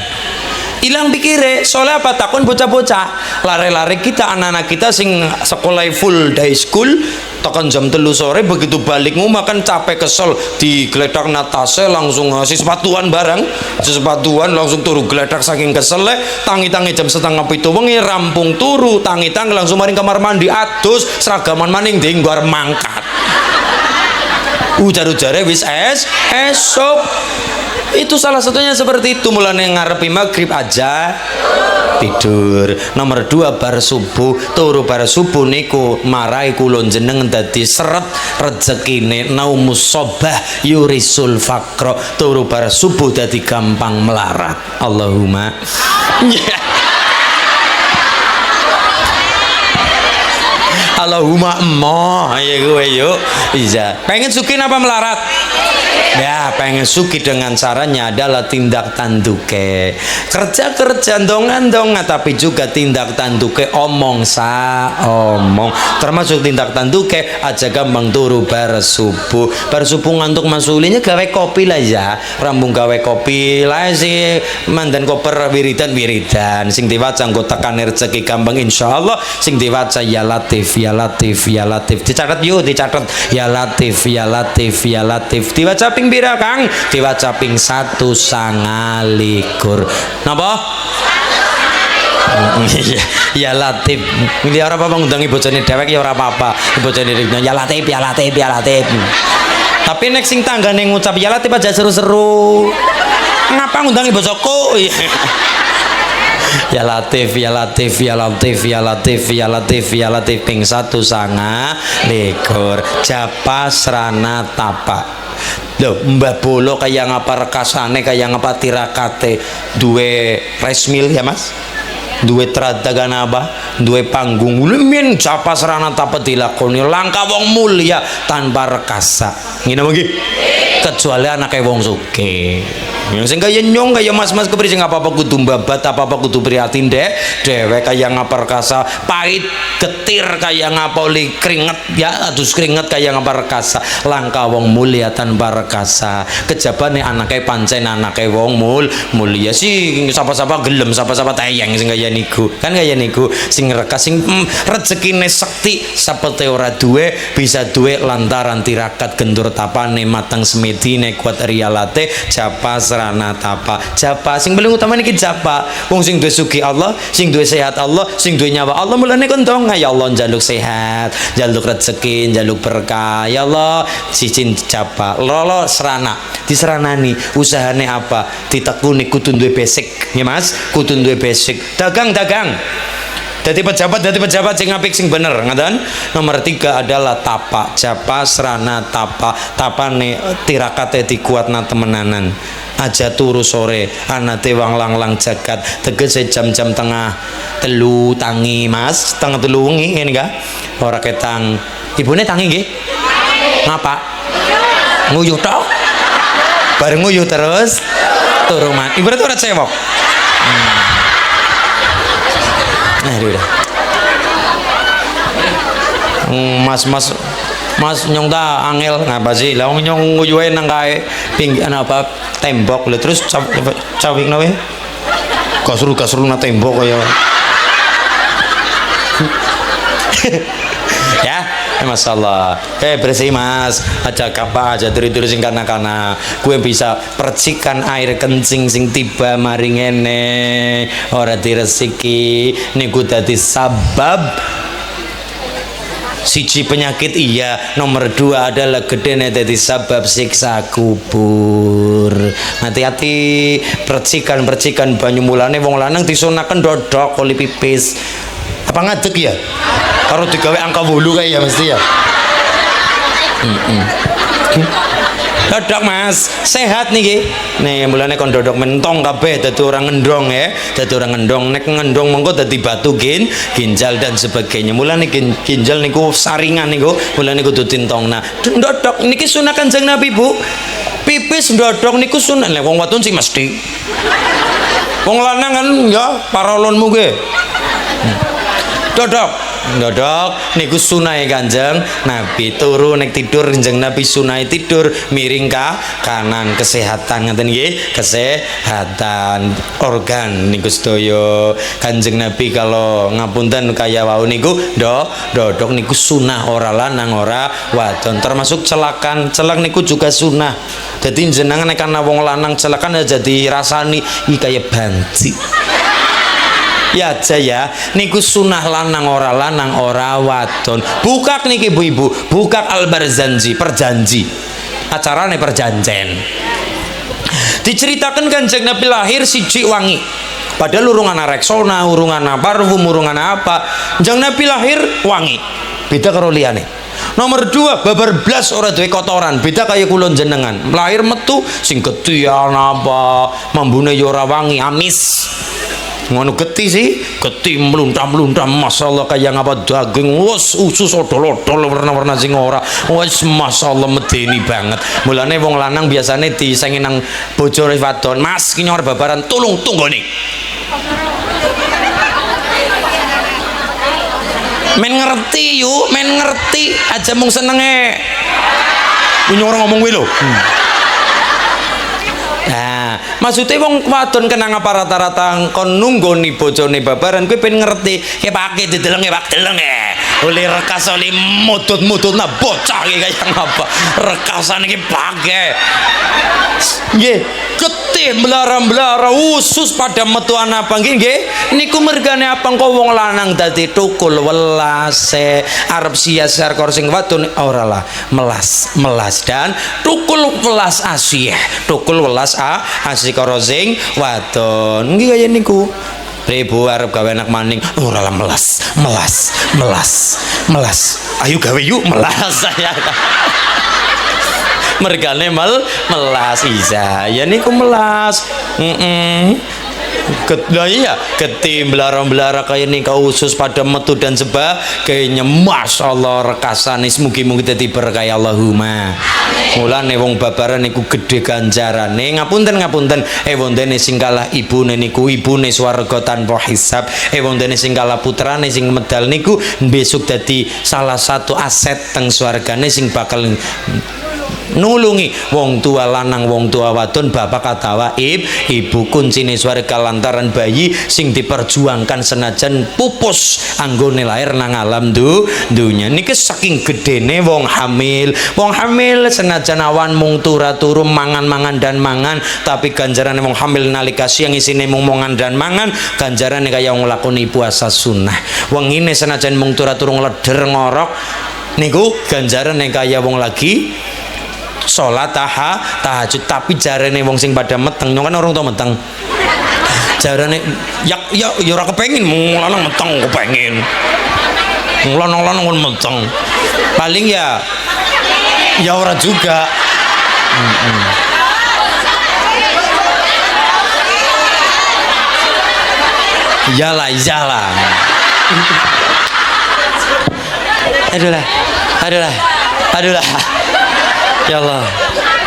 hilang pikire. Soalnya apa? Takon bocah-bocah lari-lari kita, anak-anak kita sing sekolah full day school tekan jam 3 sore, begitu balik ngomah kan capek kesel digeledak natase langsung ngasih sepatuan barang, sepatuan langsung turu geledak saking kesel tangi-tangi jam 6:30 wengi rampung turu tangi-tangi langsung maring kamar mandi adus seragaman maning dinggar mangkat ujar-ujare wis esok. Itu salah satunya seperti itu. Mulane ngarepi maghrib aja tidur. Nomor 2 bar subuh turu bar subuh niku marai kula jenengan dadi seret rezekine naumus sobah yurisul fakro. Turu bar subuh dadi gampang melarat. Allahumma Allahumma emoh ayo gue yuk bisa. Pengen sukin apa melarat? Ya pengen suki dengan caranya adalah tindak tanduke kerja ndong tapi juga tindak tanduke omong termasuk tindak tanduke aja gampang turu bar subuh ngantuk masulinya gawe kopi lah ya rambung gawe kopi lah sih mandan koper wiridan sing diwaca nggo tekan rezeki gampang insyaallah sing diwaca ya latif dicatat ya latif diwaca ping pira Kang? Diwaca ping 129. Napa? Ya Latif. Ini ora apa-apa ngundangi bojone dewek ya ora apa-apa. Bojone ya Latif. Tapi nek sing tanggane ngucap ya Latif aja seru-seru. Ngapa ngundangi bojoku? Ya Latif ping 129 japa srana tapa. Loh, Mbah Bolo kayak ngapa rekasane kayak ngapa tirakate duwe rice mill ya Mas? Duwe tradagan apa? Duwe panggung min japa serana tapa dilakoni langka wong mulia tanpa rekasa. Ngene nggih. Kecuali anake wong sugih. Yang sing kaya nyong kaya mas-mas kepri sing apa-apa kudu mbabat apa-apa kudu prihatin dewek kaya ngapa rekasa pahit getir kaya ngapa oli keringet ya adus keringet kaya ngapa rekasa langka wong mulia tanpa rekasa kejabane anake pancen anake wong mulia sih sapa-sapa gelem sapa-sapa tayang sing kaya niku kan kaya niku sing rekas sing rezekine sekti sapete ora duwe bisa duwe lantaran tirakat gendur tapane mateng semedine kuat rialate japa serana tapa japa sing paling utama niki japa wong sing duwe sugi Allah sing duwe sehat Allah sing duwe nyawa Allah mulane kontong ya Allah njaluk sehat njaluk rezeki njaluk berkah ya Allah sicin japa lolo serana diseranani usahane apa ditekuni kudu duwe basic ya Mas kudu duwe basic dagang Dadi pejabat sing apik sing bener ngaten. Nomor 3 adalah tapa japa serana tapane tirakate dikuatna temenanan. Aja turu sore anate wang lang jagat tegese jam-jam tengah 3 tangi Mas tengah 3 wengi ngene ka ora ketang ibune tangi nggih ngapa nguyuh tok bareng nguyuh terus turu mat ibu ora cewek udah mas nyong ta angel ngapa sih lah nyong nguyuhe nang kae apa tembok lho terus cawikno we kasru na tembok kaya ya masalah bersih Mas aja kapal aja tidur sing kana gue bisa percikan air kencing sing tiba mari ngene ora diresiki niku dadi sabab siji penyakit iya nomor 2 adalah gedene dadi sabab siksa kubur hati-hati percikan banyu mulane wong lanang disunaken dodok koli pipis apa ngadeg ya karo digawe angka 8 kae ya mesti ya dodok Mas sehat niki nih mulane kon dodok mentong kabeh dadi orang ngendong ya dadi orang ngendong nek ngendong mengko dadi batu ginjal dan sebagainya mulane ginjal niku saringan niku mulane kudu dintongna dodok niki sunah Kanjeng Nabi Bu pipis dodok niku sunah lek wong wadon sing mesti wong lanang kan ya parolonmu ge dodok ndodok niku sunai Kanjeng Nabi turu nek tidur Kanjeng Nabi sunai tidur miring ka kanan kesehatan ngeten nggih kesehatan organ niku sedaya Kanjeng Nabi kalau ngapunten kaya wau niku ndodok niku sunah ora lanang ora wadon termasuk celak niku juga sunah jadi jenengan nek ana wong lanang celakan jadi rasani iki kaya banci ya aja ya niku sunah lanang ora wadon bukak niki ibu-ibu bukak al-barzanji perjanji acarane perjanjian diceritakan Kanjeng Nabi lahir siji wangi padahal urung ana Rexona urung ana parfum urung ana apa Kanjeng Nabi lahir wangi beda karo liyane nomor 2 babar blas ora duwe kotoran beda kaya kula jenengan lahir metu sing getian apa mambune ya ora wangi amis ngono geti sih geti mluntam-mluntam masyaallah kaya ngapa daging wes usus odol-odol warna-warna sing ora wes masyaallah medeni banget mulane wong lanang biasane disengi nang bojone wadon mas ki nyor babaran tulung tunggone men ngerti yuk men ngerti aja mung senenge nyor ngomong kuwi lho nah maksudnya wong wadon kena ngapa rata-rata kon nunggoni bojone babaran kuwi ben ngerti ke pake didelenge wak delenge oleh rekas oleh mudut-mudut nah bocah iki kaya ngapa rekasan iki pake nggih getih melara-melara usus pada metu apa nggih niku mergane apa kok wong lanang dadi tukul welase arep siasar karo sing wadon ora lah melas dan tukul welas asih tukul welas asih karo sing wadon nggih kaya niku Ibu arep gawe anak maning ora lah melas ayo gawe yuk melas saya mergane melas isa ya niku melas iya ketim belara-belara kayak nih kau usus pada metu dan sebagainya masya Allah rekasan mugi-mugi dadi berkah Allahumma mulane wong babaran niku gede ganjarane ngapunten wondene sing kalah ibune niku ibune swarga tanpa hisab wondene sing kalah putrane sing medal niku besok dadi salah satu aset teng swargane sing bakal nulungi wong tua lanang wong tua wadon bapak katawa ibu kuncine swarga lantaran bayi sing diperjuangkan senajan pupus anggone lahir nang alam dunya niki saking gedene wong hamil senajan awan mung turu mangan dan mangan tapi ganjarane wong hamil nalika siang isine mung mangan dan mangan ganjarane kaya wong nglakoni puasa sunnah wengine senajan mung turu ngleder ngorok niku ganjarane kaya wong lagi sholat tahajud tapi jarane wong sing pada meteng kan orang tua meteng jarane ya ora kepengin mung lanang meteng kepengin lanang meteng paling ya ora juga iyalah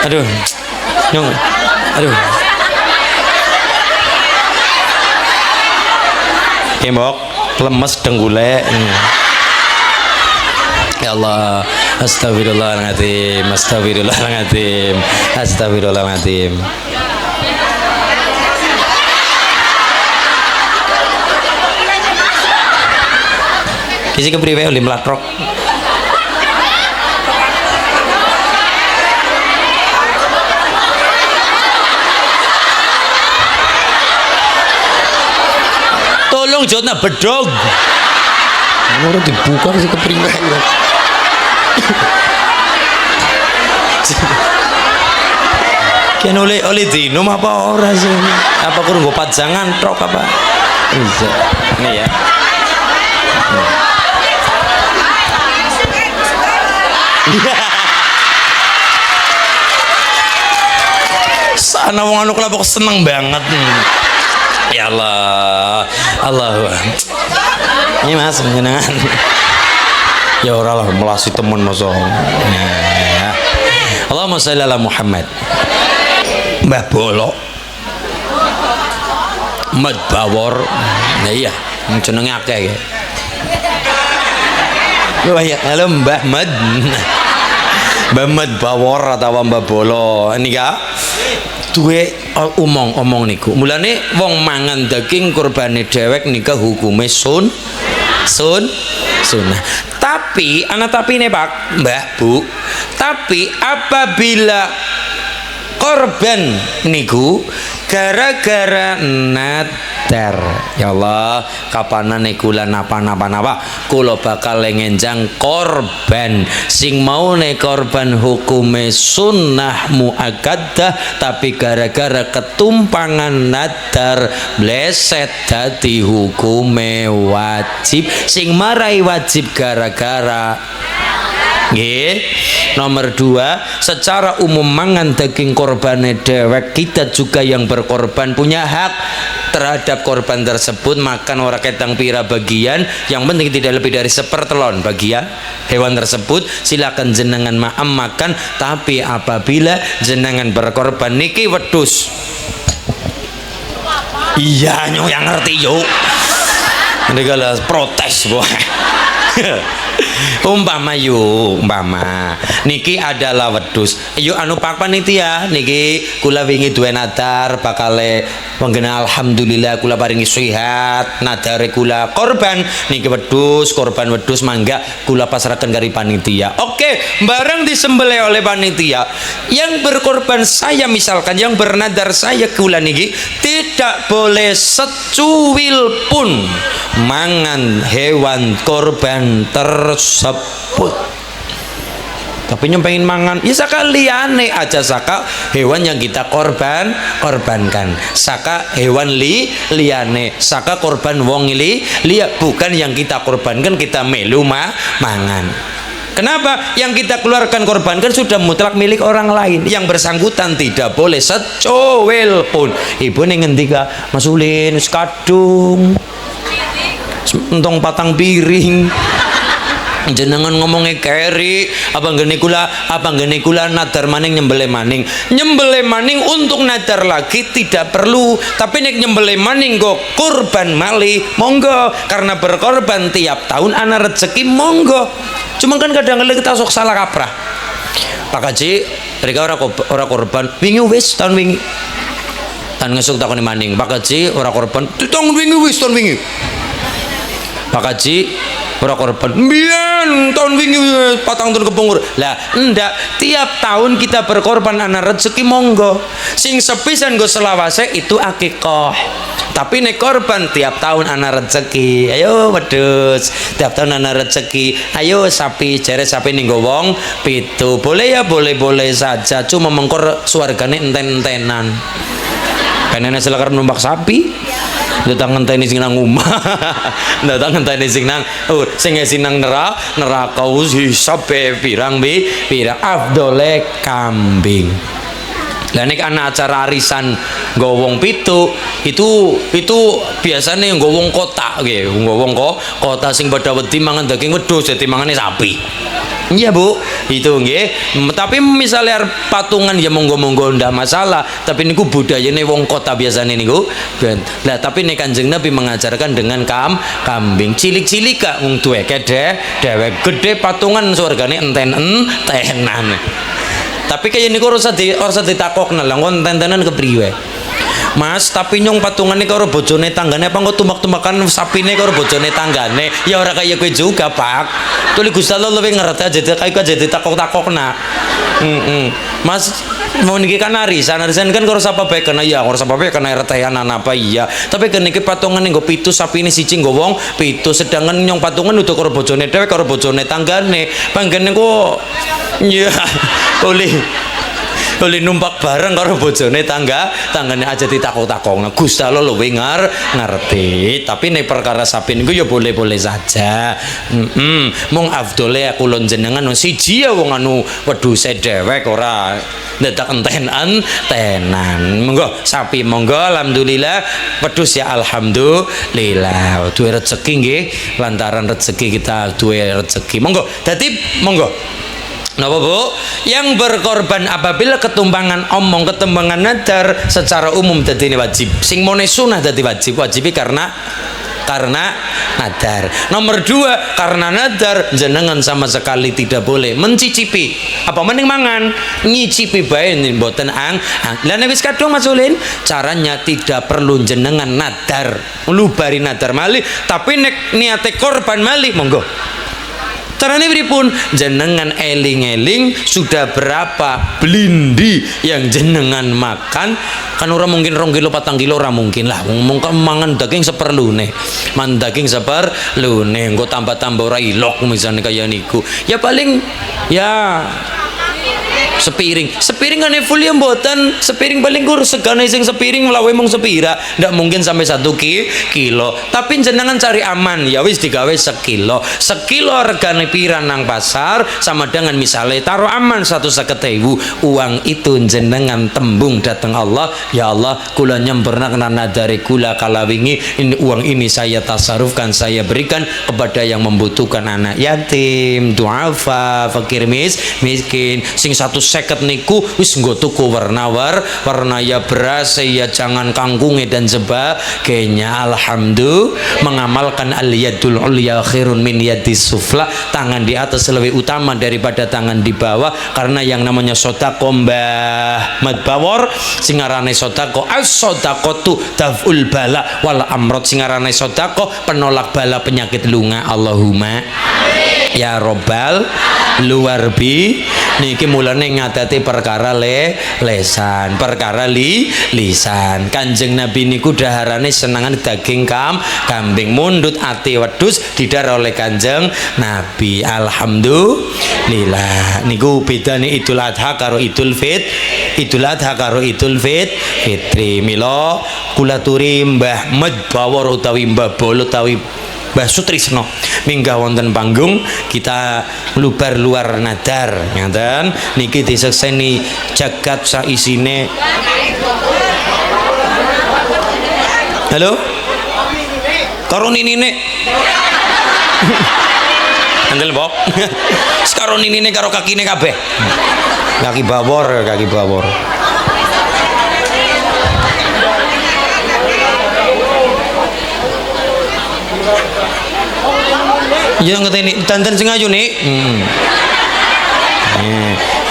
aduh ya Allah aduh kembok lemes denggule ya Allah astagfirullahaladzim kisi kepriwe oleh melakrok tolong jodna bedog ora dibuka sih kepriwe kian oleh dinum apa ora sih apa kurang gue pajangan trok apa bisa ini ya sana wong anu kelapa seneng banget ya Allah ini mas jenengan ya ora lah melasi temen masa ya. Allahumma sholli ala Muhammad Mbah Bolok Mat Bawor nah iya jenenge akeh ya Wah ya, halo Mbah Med. Mbah Med Bawor atau Mbah Bolo nika duwe omong niku. Mulane wong mangan daging kurbane dhewek nika hukume sunnah. Tapi ana tapine Pak, Mbah Bu. Tapi apabila korban niku gara-gara nadar, ya Allah kapanane kula napa kula bakal ngenjang korban sing maune korban hukume sunnah muakkadah, tapi gara-gara ketumpangan nadar bleset dadi hukume wajib, sing marai wajib gara-gara nggih. Nomor 2, secara umum mangan daging korbane dewek, kita juga yang berkorban punya hak terhadap korban tersebut. Makan ora ketang pira bagian, yang penting tidak lebih dari sepertelon bagian hewan tersebut, silakan jenengan makan. Tapi apabila jenengan berkorban niki wedhus, iya nyo yang ngerti yo, mereka protes boh. umpama niki adalah wedhus, yuk anu Pak Panitia niki kula wingi duwe nadar bakale menggena alhamdulillah kula paringi sehat, nadare kula korban niki wedhus, korban wedhus mangga kula pasrahaken kari panitia. Oke, barang disembelih oleh panitia, yang berkorban saya misalkan, yang bernadar saya kula niki tidak boleh secuil pun mangan hewan korban tersebut. Tapi pengen mangan ya sakaliane aja, saka hewan yang kita korbankan, saka hewan liane, saka korban wong liya, bukan yang kita korbankan kita melu mangan. Kenapa? Yang kita keluarkan korbankan sudah mutlak milik orang lain, yang bersangkutan tidak boleh secuil pun. Ibu ning ngendika Mas Ulin wis kadung entong patang piring jenengan ngomongnya keri apa ngene kula nadar maning nyembelih maning untuk nadar lagi tidak perlu, tapi nek nyembelih maning go kurban malih monggo, karena berkorban tiap tahun ana rezeki monggo. Cuma kan kadang-kadang kita sok salah kaprah. Pak Haji mereka ora korban wingi wis tahun wingi tan ngesuk takoni maning Pak Haji ora korban tahun wingi wis tahun wingi Pak Haji ora korban mbiyen tahun wingi patang tahun kepungur lah ndak, tiap tahun kita berkorban ana rezeki monggo, sing sepisan go selawase itu akikah. Tapi nek korban tiap tahun ana rezeki, ayo wedhus tiap tahun ana rezeki, ayo sapi jere sapi ning wong pitu boleh ya, boleh saja, cuma mengkor suargane enten-entenan penene selakar numpak sapi datang ngenteni sing nang omah datang ngenteni sing nang sing nang neraka hisab pirang afdole kambing. Lah nek ana acara arisan nggo wong pitu itu biasanya nggo wong kota nggih, nggo wong kota sing pada wedi mangan daging wedhus dadi mangane sapi. Iya Bu, itu nggih. Tapi misalnya patungan ya monggo-monggo ndak masalah, tapi niku budayane wong kota biasanya niku. Lah tapi nek Kanjeng Nabi mengajarkan dengan kambing cilik-cilik gak wong duweke dewek gede patungan surgane enten-entenan. Tapi kayak niku ora usah ditakokna lah enten-entenan kepriwe. Mas, tapi nyong patungannya karo bojone tanggane apa engko tumbak-tumbakan sapine karo bojone tanggane? Ya ora kaya kowe juga, Pak. Tuli Gusti Allah luwih ngerti aja jadi takok-takokna. Mas, mau niki kan arisan kan karo sapa bae kena ya, karo sapa bae kena retehan apa iya. Tapi kan niki patungane nggo pitu sapine siji nggo wong pitu, sedangkan nyong patungan udah karo bojone dhewe karo bojone tanggane. Panggene kok ya boleh numpak bareng karo bojone tanggane aja ditakok-takok. Gusti Allah luwih ngerti. Tapi nek perkara sapi niku ya boleh-boleh saja. Mung afdole aku lon jenengan siji ya wong anu wedhuse dhewek ora ndak enten-entenan. Monggo sapi monggo alhamdulillah, wedhus ya alhamdulillah. Duwe rezeki nggih, lantaran rezeki kita duwe rezeki. Monggo. Dadi monggo. Napa Bu? Yang berkorban apabila ketumpangan nadar secara umum dadi wajib. Sing mone sunah dadi wajib karena karena nadar. Nomor 2, karena nadar jenengan sama sekali tidak boleh mencicipi apa mending mangan ngicipi bae mboten lan wis kadung Mas Ulin caranya tidak perlu jenengan nadar nglubari nadar malih tapi nek niate korban malih monggo. Caranya pripun? Jenengan eling-eling sudah berapa blindi yang jenengan makan kan orang mungkin 2 kilo 4 kilo orang mungkin lah mungkin mangan daging seperlune man daging seperlune engko tambah-tambah ora ilok misalnya kayak niku ya paling ya sepiring kan full ya mboten sepiring paling kur segane sing sepiring melawe mung sepira ndak mungkin sampai 1 kilo tapi jenengan cari aman ya wis digawe sekilo regane pira nang pasar sama dengan misalnya taruh aman 150.000 uang itu jenengan tembung datang Allah ya Allah kula nyempurnakan nadare kula kala wingi ini uang ini saya tasarufkan saya berikan kepada yang membutuhkan anak yatim duafa fakir miskin sing 150 niku wis nggo tuku warna ya beras ya jangan kangkunge dan sebagainya. Alhamdulillah mengamalkan al yadul ulya khairun min yadis sufla tangan di atas lebih utama daripada tangan di bawah karena yang namanya sedekah Mbah Madbawor singarane sedekah as-sadaqatu taful bala wal amrad singarane sedekah penolak bala penyakit lunga. Allahumma ya robbal luar bi niki mulane ngadati perkara lesan perkara lisan Kanjeng Nabi niku daharane senangan daging kambing mundut ati wedhus didar oleh Kanjeng Nabi. Alhamdulillah niku bedane Idul Adha karo Idul Fitri mila kula turi Mbah Madbawor utawi Mbah Bolo utawi Mbah Sutrisno minggah wonten panggung kita lubar luar nadar ngaten niki disekseni jagat saisine. Halo karo ninine andel bok karo ninine karo kakine kabeh kaki bawor ya ngeteni dandan sing ayu nih.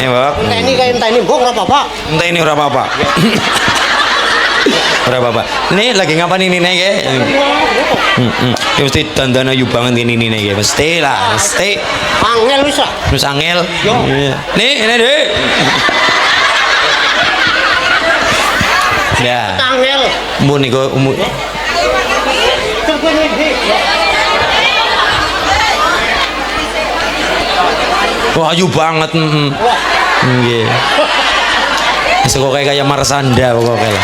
Bok. Enteni mbok ora apa-apa. Enteni ora apa-apa. Ora apa-apa. Nih lagi ngapain ini nek? Ya mesti dandan ayu banget ini nek mesti lah, mesti. Angel wis ah. Wis angel. Nih, ini Dek. Ya. Angel. Mun niku wah ayu banget nggih kok kayak Marsanda pokoknya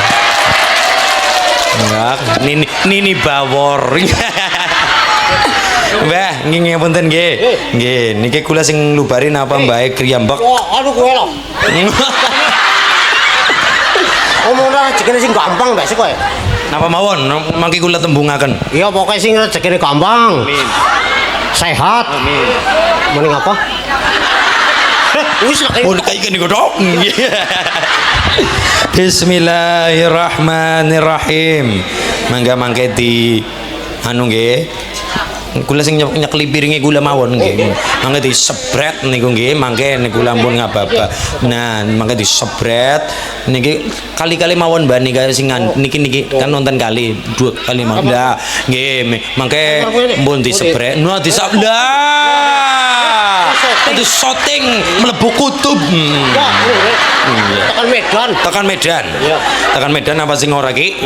enggak nini bawor Mbah nggih punten nggih niki kula sing lubarin apa mbae kriyambek aduh kowe lho omongane rezekine sing gampang mbak sih kowe napa mawon mangke kula tembungaken iya pokoknya sing rezekine gampang amin sehat amin mending apa Bismillahirrahmanirrahim. Mangga di anu nggih. Kula sing nyekli piringe kula mawon nggih. Mangga disebret niku nggih, mangke niku lampun ngababa. Nah, mangga disebret niki kali-kali mawon mbah niki sing niki kan nonton kali 2 kali mawon. Lah, nggih mangke mbon disebret. Nah, itu shooting melebu kutub tekan Medan apa sing ora ki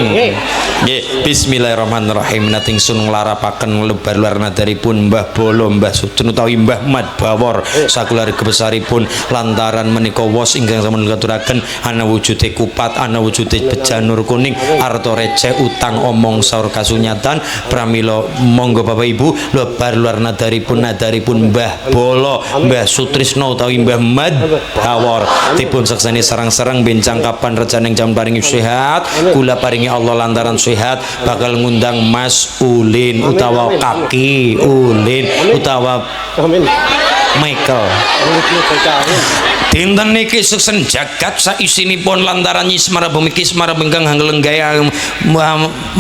nggih bismillahirrahmanirrahim nating sun nglarapaken lebar luar nadaripun Mbah Bolo Mbah Sutun utawi Mbah Madbawor sakeluarga besaripun lantaran menika wos ingkang sampun katuraken ana wujude kupat ana wujude bejanur kuning arta receh utang omong saur kasunyatan pramila monggo Bapak Ibu lebar luar nadaripun Mbah Bolo Mbah Sutrisno utawi Mbah Madbawor dipun sekseni sarang-sarang bencang kapan rejaning jam paringi sehat kula paringi Allah lantaran sehat bakal ngundang Mas Ulin utawa Kaki Ulin utawa Michael. Dinten niki seksen jagat saisinipun lantaran nyi Semara Bumi Ki Semara ingkang hanglenggaya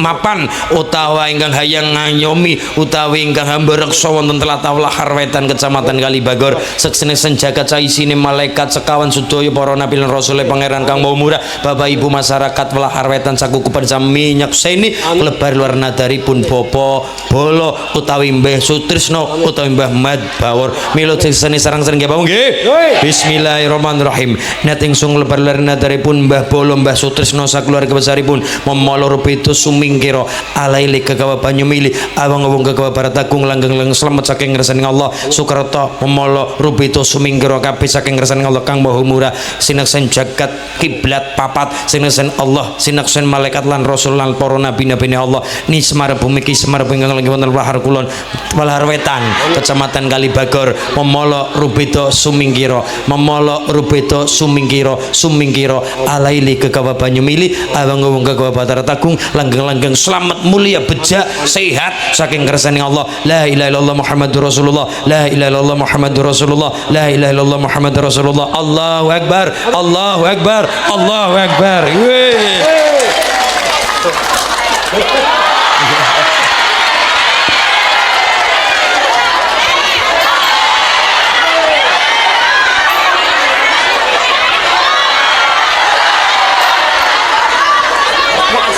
mapan utawa ingkang hayang ngayomi utawi ingkang hamba reksa wonten tlatah Lahar Wetan Kecamatan Kalibagor seksen jagat saisine malaikat sekawan sedaya para nabi lan rasul pangeran kang maha murah Bapak Ibu masyarakat Lahar Wetan sakukupan sami nyakseni klebar luar nadaripun Bapa Bolo utawi Mbah Sutrisno utawi Mbah Mad Bawor mila seksene sareng-sareng nggih nggih. Bismillahirrahmanirrahim. Neting sung lebar lerna daripun Mbah Bolo Mbah Sutrisno sakeluarga besaripun memolor pitu sumingkira alaili kekawa Banyumili awang-awang kekawa Baratagung langgeng-langgeng selamat saking ngersaning Allah Sukarta memolo rubito sumingkira kabeh saking ngersaning Allah kang maha murah sinaksen jagat kiblat papat sinaksen Allah sinaksen malaikat lan rasul lan para nabi-nabi Allah ni Semara Bumi Ki Semara ingkang langgeng wonten Lahar Kulon Lahar Wetan Kecamatan Kalibagor memolo rubito sumingkira memolo rubito sumingkira alaili kekawa Banyumili awang-awang kekawa Baratagung langgeng-langgeng selamat mulia beja sehat saking ngersaning Allah la ilaha illallah Muhammadur Rasulullah la ilaha illallah Muhammadur Rasulullah la ilaha illallah Muhammadur Rasulullah Allahu Akbar Allahu Akbar Allahu Akbar.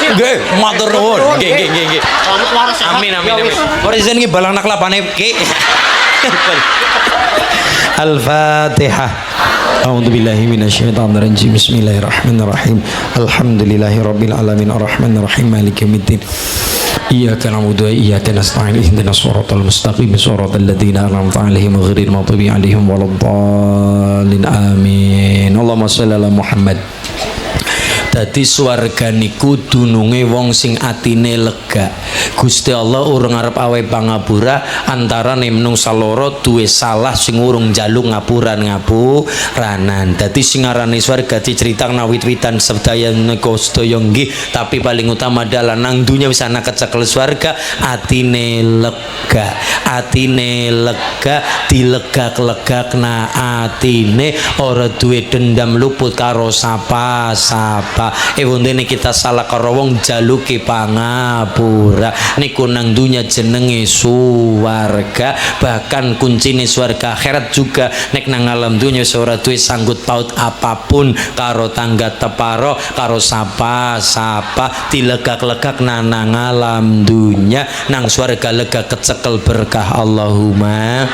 Nggih, matur nuwun. Nggih. Amin. Presiden iki balang nak lapane ki. Al-Fatihah. A'udzu billahi minasyaitonir rajim. Bismillahirrahmanirrahim. Alhamdulillahirabbil alamin arrahmanir rahim maliki yaumiddin. Iyyaka na'budu wa iyyaka nasta'in ihdinas siratal mustaqim siratal ladzina an'amta 'alaihim ghairil maghdubi 'alaihim waladdallin. Amin. Allahumma shalli ala Muhammad. Dadi swarga niku dununge wong sing atine lega. Gusti Allah urung arep awe pangapura antarane menungsa loro duwe salah sing urung njaluk ngapuranan. Dadi sing aranane swarga diceritakna wit-witan sedaya nika sedaya nggih, tapi paling utama adalah nang dunya wis ana kecekel swarga atine lega. Atine lega dilegak-legakna atine ora duwe dendam luput karo sapa-sapa. Wondene kita salah karo wong jaluke pangapura niku nang dunya jenenge swarga, bahkan kuncine swarga akhirat juga nek nang alam dunya ora duwe sanggut paut apapun karo tangga teparo karo sapa-sapa dilegak-legak nang alam dunya nang swarga lega kecekel berkah. Allahumma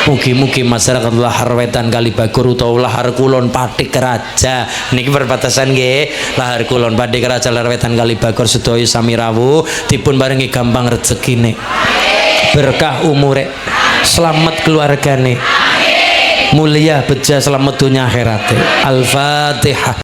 mugi-mugi masyarakat Lahar Wetan Kalibagor utawa Lahar Kulon Pathik Raja niki perbatasan nggih Lahar Kulon Pathik Raja Lahar Wetan Kalibagor sedaya sami rawuh dipun barengi gampang rezekine berkah umure selamat keluargane mulia beja selamat dunia akhirat. Al-Fatihah.